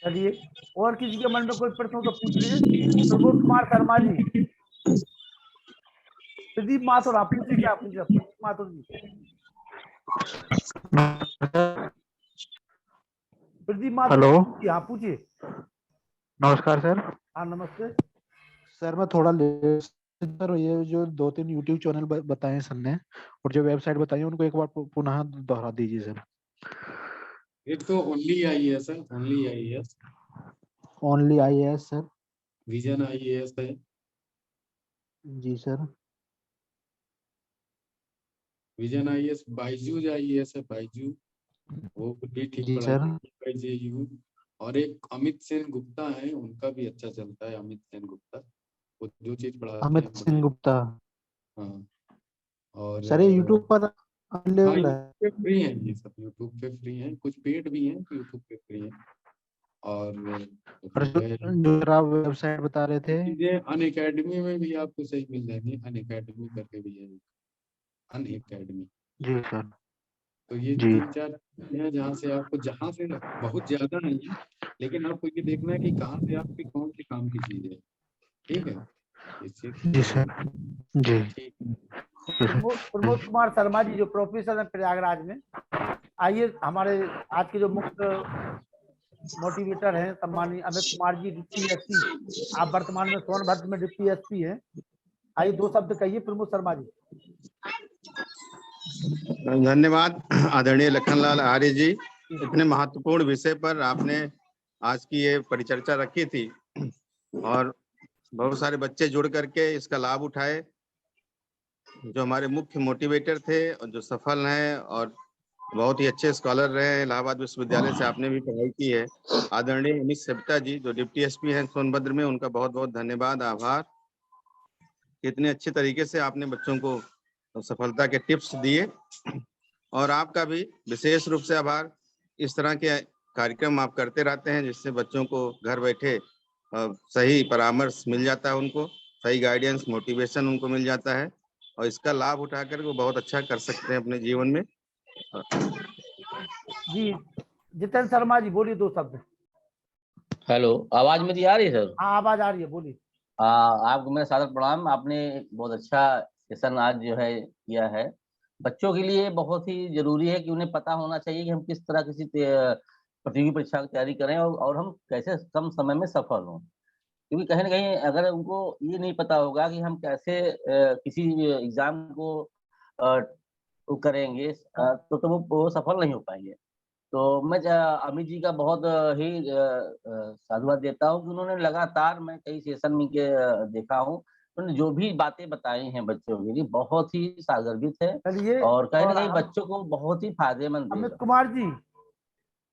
चलिए, और किसी के मन में कोई प्रश्न हो तो पूछ लीजिए। प्रमोद कुमार शर्मा जी, प्रदीप माथुर, आप पूछिए क्या पूछिए। प्रदीप माथुर जी, प्रदीप माथुर। हेलो, हाँ पूछिए। नमस्कार सर। हाँ नमस्ते सर, मैं थोड़ा लेट सर, ये जो 2-3 यूट्यूब चैनल बताए सर ने और जो वेबसाइट बताई उनको एक बार पुनः दोहरा दीजिए सर। एक तो ओनली आईएएस है, only IAS. Only IAS sir. Vision IAS है। जी sir. Vision IAS, Byju's IAS है, बायजू, वो भी ठीक जी पढ़ाई सर। जेयू। और एक अमित सेन गुप्ता है, उनका भी अच्छा चलता है, अमित सेन गुप्ता, वो जो चीज पढ़ाते हैं अमित सिंह गुप्ता। हाँ। और सर ये यूट्यूब पर हाँ अवेलेबल है? यूट्यूब पे फ्री है, ये सब यूट्यूब पे फ्री है, कुछ पेड भी है, यूट्यूब पे फ्री है। और जो आप वेबसाइट बता रहे थे, ये अनअकैडमी में भी आपको सही मिल जाएंगे, अनअकैडमी करके भी है, अनअकैडमी। जी सर। तो ये जी 3-4 हैं जहाँ से आपको, जहाँ से बहुत ज्यादा नहीं है, लेकिन आपको ये देखना है कि कहाँ से आपकी कौन सी काम की चीज है, ठीक है। जी सर। जी ठीक। प्रमोद कुमार शर्मा जी जो प्रोफेसर है प्रयागराज में, आइए हमारे आज के जो मुख्य मोटिवेटर हैं सम्माननीय अमित कुमार जी, डिप्टी एसपी। आप वर्तमान में सोनभद्र में डिप्टी एसपी हैं। आइए 2 शब्द कहिए प्रमोद शर्मा जी। धन्यवाद आदरणीय लखनलाल आर्य जी, इतने महत्वपूर्ण विषय पर आपने आज की ये परिचर्चा रखी थी और बहुत सारे बच्चे जुड़ करके इसका लाभ उठाए। जो हमारे मुख्य मोटिवेटर थे और जो सफल हैं और बहुत ही अच्छे स्कॉलर रहे हैं, इलाहाबाद विश्वविद्यालय से आपने भी पढ़ाई की है, आदरणीय अमित सेप्टा जी जो डिप्टी एसपी हैं सोनभद्र में, उनका बहुत बहुत धन्यवाद, आभार। इतने अच्छे तरीके से आपने बच्चों को सफलता के टिप्स दिए। और आपका भी विशेष रूप से आभार। इस तरह के कार्यक्रम आप करते रहते हैं जिससे बच्चों को घर बैठे सही परामर्श मिल जाता है, उनको सही गाइडेंस मोटिवेशन उनको मिल जाता है और इसका लाभ उठाकर वो बहुत अच्छा कर सकते हैं अपने जीवन में। जी जितेंद्र शर्मा जी बोलिए 2 शब्द। हेलो, आवाज मेरी आ रही है सर? हाँ आवाज आ रही है, बोलिए। आपको मेरा सादर प्रणाम। आपने बहुत अच्छा सेशन आज जो है किया है। बच्चों के लिए बहुत ही जरूरी है कि उन्हें पता होना चाहिए कि हम किस तरह किसी प्रतियोगी परीक्षा की तैयारी करें और हम कैसे कम समय में सफल हों। क्योंकि कहीं ना कहीं अगर उनको ये नहीं पता होगा कि हम कैसे किसी एग्जाम को वो करेंगे तो वो सफल नहीं हो पाएंगे। तो मैं अमित जी का बहुत ही साधुवाद देता हूँ कि उन्होंने लगातार, मैं कई सेशन में के देखा हूँ, उन्होंने जो भी बातें बताई हैं बच्चों के लिए बहुत ही सागर्भित है और कहीं ना कहीं बच्चों को बहुत ही फायदेमंद अमित कुमार जी,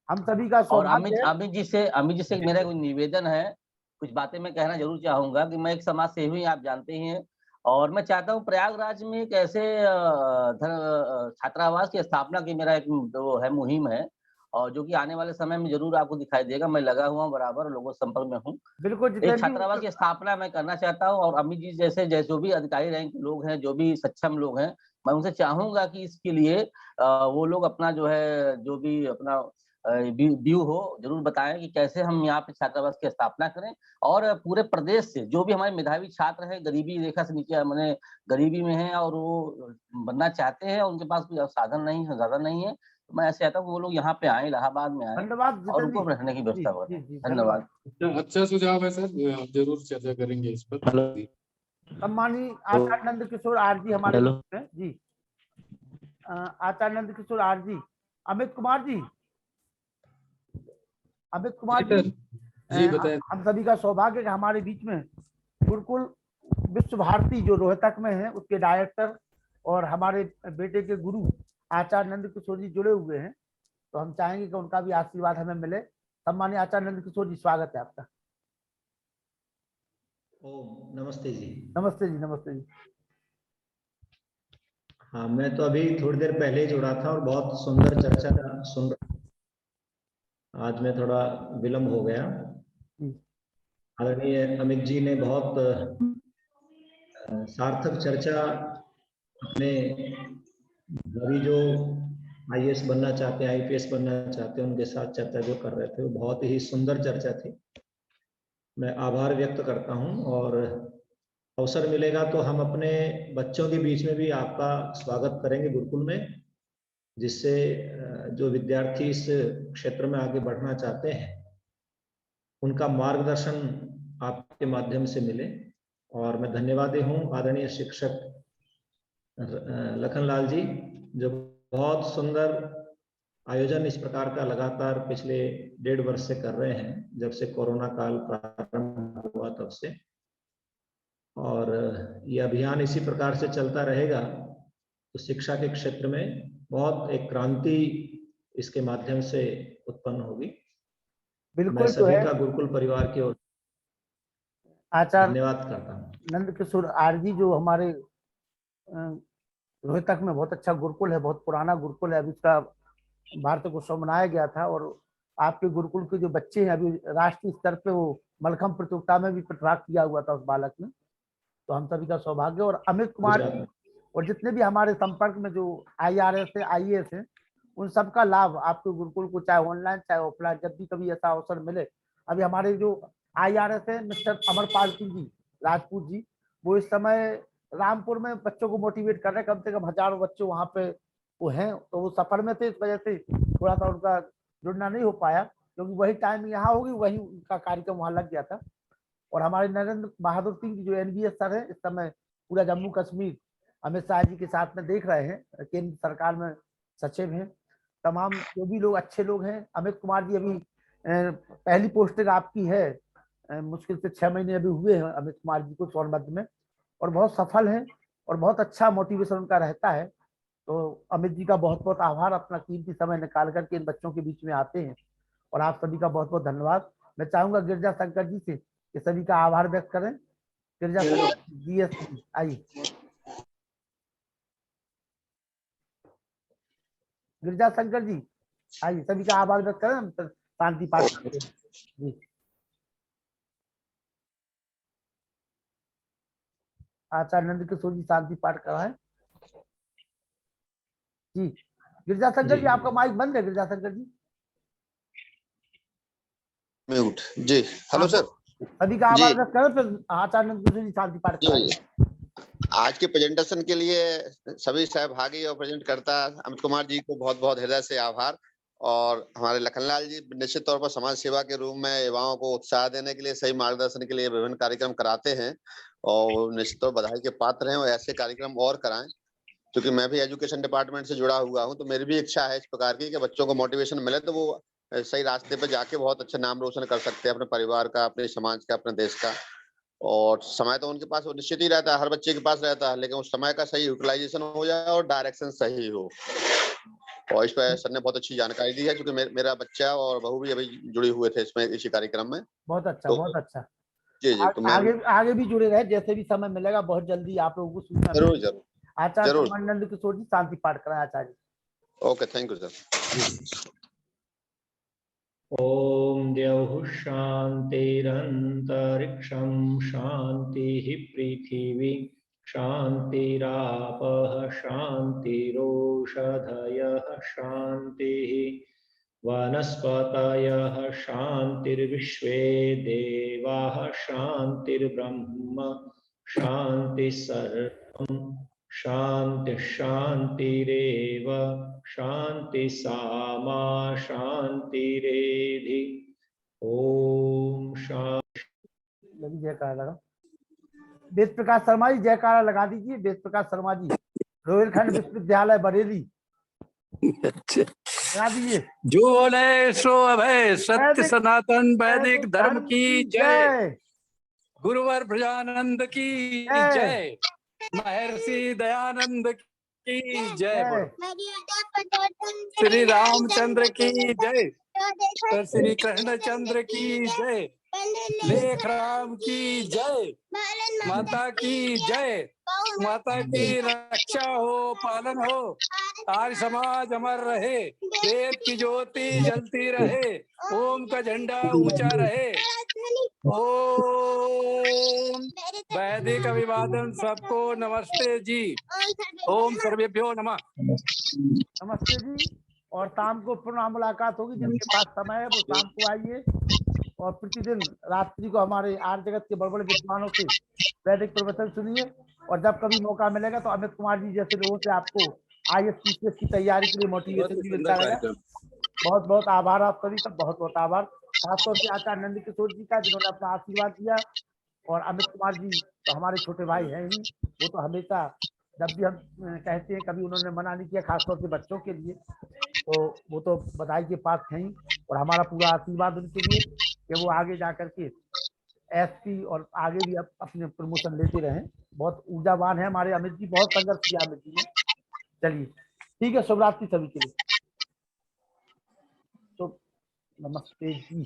हम सभी का और सौभाग्य है। अमित जी से मेरा कोई निवेदन है, कुछ बातें मैं कहना जरूर चाहूंगा कि मैं एक समाज सेवी, आप जानते ही हैं, और मैं चाहता हूँ प्रयागराज में एक ऐसे छात्रावास की स्थापना की मेरा एक वो है मुहिम है, और जो कि आने वाले समय में जरूर आपको दिखाई देगा। मैं लगा हुआ बराबर लोगों के संपर्क में हूँ। बिल्कुल एक छात्रावास की स्थापना मैं करना चाहता हूँ और अमित जी जैसे जो भी अधिकारी रैंक के लोग हैं, जो भी सक्षम लोग हैं, मैं उनसे चाहूंगा कि इसके लिए वो लोग अपना जो है जो भी अपना व्यू हो जरूर बताएं कि कैसे हम यहाँ पे छात्रावास की स्थापना करें और पूरे प्रदेश से जो भी हमारे मेधावी छात्र हैं, गरीबी रेखा से नीचे मैंने गरीबी में हैं और वो बनना चाहते हैं, उनके पास कोई साधन नहीं है, ज्यादा नहीं है, तो मैं ऐसे चाहता हूँ वो लोग यहाँ पे आए, इलाहाबाद में आए धन्यवाद और उनको रहने की व्यवस्था करें। धन्यवाद। अच्छा सुझाव है सर, जरूर चर्चा करेंगे इस पर। सम्मानीय आचार्य नंद किशोर आर जी हमारे जी, आचार्य नंद किशोर आर जी, अमित कुमार जी, अमित कुमार जी बताएं। हम सभी का सौभाग्य कि हमारे बीच में गुरुकुल विश्व भारती जो रोहतक में है उसके डायरेक्टर और हमारे बेटे के गुरु आचार्य नंद किशोर जी जुड़े हुए हैं, तो हम चाहेंगे कि उनका भी आशीर्वाद हमें मिले। सम्मानीय आचार्य नंद किशोर जी, स्वागत है आपका। ओम नमस्ते जी। नमस्ते जी, नमस्ते जी। हाँ, मैं तो अभी थोड़ी देर पहले ही जुड़ा था और बहुत सुंदर चर्चा सुन रहा। आज मैं थोड़ा विलम्ब हो गया। आदरणीय अमित जी ने बहुत सार्थक चर्चा अपने अभी जो आईएएस बनना चाहते हैं, आईपीएस बनना चाहते हैं, उनके साथ चर्चा जो कर रहे थे वो बहुत ही सुंदर चर्चा थी। मैं आभार व्यक्त करता हूं और अवसर मिलेगा तो हम अपने बच्चों के बीच में भी आपका स्वागत करेंगे गुरुकुल में, जिससे जो विद्यार्थी इस क्षेत्र में आगे बढ़ना चाहते हैं उनका मार्गदर्शन आपके माध्यम से मिले। और मैं धन्यवादी हूं आदरणीय शिक्षक लखनलाल जी, जो बहुत सुंदर आयोजन इस प्रकार का लगातार पिछले 1.5 वर्ष से कर रहे हैं, जब से कोरोना काल प्रारंभ हुआ तब से, और ये अभियान इसी प्रकार से चलता रहेगा तो शिक्षा के क्षेत्र में बहुत एक क्रांति इसके माध्यम से उत्पन्न होगी। बिल्कुल, मैं सभी का गुरुकुल परिवार की ओर आचार्य धन्यवाद करता हूँ। नंद किशोर आर जी जो हमारे रोहतक में बहुत अच्छा गुरुकुल है, बहुत पुराना गुरुकुल है, अभी उसका भारत को मनाया गया था, और आपके गुरुकुल के जो बच्चे हैं अभी राष्ट्रीय स्तर पे वो मलखम्ब प्रतियोगिता में भी प्रतिभाग किया हुआ था उस बालक ने, तो हम सभी का सौभाग्य। और अमित कुमार और जितने भी हमारे संपर्क में जो IRS है, IAS है, उन सबका लाभ आपके गुरुकुल को चाहे ऑनलाइन चाहे ऑफलाइन जब भी कभी ऐसा अवसर मिले। अभी हमारे जो IRS है मिस्टर अमरपाल सिंह जी राजपूत जी, वो इस समय रामपुर में बच्चों को मोटिवेट कर रहे हैं, कम से कम हजारों बच्चे वहाँ पे वो हैं, तो वो सफर में थे, इस वजह से थोड़ा सा उनका जुड़ना नहीं हो पाया, क्योंकि वही टाइम यहाँ होगी वही उनका कार्यक्रम वहाँ लग गया था। और हमारे नरेंद्र बहादुर सिंह जी जो NBS सर है, इस समय पूरा जम्मू कश्मीर अमित शाह जी के साथ में देख रहे हैं, केंद्र सरकार में सचिव हैं, तमाम जो भी लोग अच्छे लोग हैं। अमित कुमार जी अभी पहली पोस्टिंग आपकी है, मुश्किल से 6 महीने अभी हुए हैं अमित कुमार जी को सोनभद्र में, और बहुत सफल हैं और बहुत अच्छा मोटिवेशन उनका रहता है। तो अमित जी का बहुत बहुत आभार, अपना कीमती समय निकाल करके इन बच्चों के बीच में आते हैं, और आप सभी का बहुत बहुत धन्यवाद। मैं चाहूंगा गिरजा शंकर जी से कि सभी का आभार व्यक्त करें। गिरजा शंकर जी आइए। गिरिजा शंकर जी आइए, सभी का आभार व्यक्त करें, हम शांति पाठ करते हैं। जी आचार्य नंद किशोर जी शांति पाठ कराएं जी। गिरिजा शंकर जी आपका माइक बंद है। गिरिजा शंकर जी म्यूट जी। Hello sir. सभी का आभार व्यक्त करें, फिर आचार्य नंद किशोर जी शांति पाठ कराएं। आज के प्रेजेंटेशन के लिए सभी सहभागी और प्रेजेंटकर्ता अमित कुमार जी को बहुत बहुत हृदय से आभार। और हमारे लखनलाल जी निश्चित तौर पर समाज सेवा के रूप में युवाओं को उत्साह देने के लिए, सही मार्गदर्शन के लिए विभिन्न कार्यक्रम कराते हैं और निश्चित तौर बधाई के पात्र हैं और ऐसे कार्यक्रम और कराएं। क्योंकि मैं भी एजुकेशन डिपार्टमेंट से जुड़ा हुआ हूं, तो मेरी भी इच्छा है इस प्रकार की कि बच्चों को मोटिवेशन मिले तो वो सही रास्ते पे जाके बहुत अच्छा नाम रोशन कर सकते हैं अपने परिवार का, अपने समाज का, अपने देश का। और समय तो उनके पास वो निश्चित ही रहता है, हर बच्चे के पास रहता है, लेकिन उस समय का सही यूटिलाइजेशन हो जाए और डायरेक्शन सही हो। और इस पर सर ने बहुत अच्छी जानकारी दी है, क्योंकि मेरा बच्चा और बहू भी अभी जुड़े हुए थे इसमें, इसी कार्यक्रम में। बहुत अच्छा, बहुत अच्छा। जी जी। तो मैं आगे भी जुड़े रहे, जैसे भी समय मिलेगा बहुत जल्दी आप लोगों को सूचना जरूर जरूर आचार्य नंद किशोर जी शांति पाठ कराएं आचार्य। Okay, thank you sir. ओम द्यौः शान्तिरन्तरिक्षं शान्तिः पृथिवी शान्तिरापः शान्तिरोषधयः शान्तिः वनस्पतयः शान्तिर्विश्वे देवाः शान्तिर्ब्रह्म शान्तिः सर्वं शांति शांतिरेव शांति सामा शांतिरेधि। ओम शांति। जयकारा लगा। वेद प्रकाश शर्मा जी जयकारा लगा दीजिए। वेद प्रकाश शर्मा जी, रोहिलखंड विश्वविद्यालय बरेली। लगा दीजिए। जो बोले सो अभय, सत्य सनातन वैदिक धर्म की जय। गुरुवर प्रजानंद की जय। महर्षि दयानंद की जय। श्री रामचंद्र की जय। श्री कृष्णचंद्र की जय। लेख राम की जय। माता की जय। माता की रक्षा हो, पालन हो, आर्य समाज अमर रहे, वेद की ज्योति जलती रहे, ओम का झंडा ऊंचा रहे। ओम वैदिक अभिवादन सबको नमस्ते जी। ओम सर्वेभ्यो नमः। नमस्ते जी। और शाम को पुनः मुलाकात होगी, जिनके पास समय है वो शाम को आइए। और प्रतिदिन रात्रि को हमारे आर्य जगत के बड़े बड़े विद्वानों से वैदिक प्रवचन सुनिए। और जब कभी मौका मिलेगा तो अमित कुमार जी जैसे लोगों से आपको IAS की तैयारी के लिए मोटिवेशन भी मिलता रहेगा। बहुत बहुत आभार आप सभी का, बहुत बहुत आभार। खासतौर से आचार्य नंद किशोर जी का, जिन्होंने अपना आशीर्वाद दिया। और अमित कुमार जी तो हमारे छोटे भाई हैं ही, वो तो हमेशा जब भी हम कहते हैं कभी उन्होंने मना नहीं किया, खासतौर से बच्चों के लिए, तो वो तो बधाई के पास हैं ही। और हमारा पूरा आशीर्वाद उनके लिए कि वो आगे जा करके SP और आगे भी अपने प्रमोशन लेते रहें। बहुत ऊर्जावान है हमारे अमित जी, बहुत संघर्ष किया अमित जी ने। चलिए ठीक है, शुभ रात्रि सभी के लिए। तो नमस्ते जी।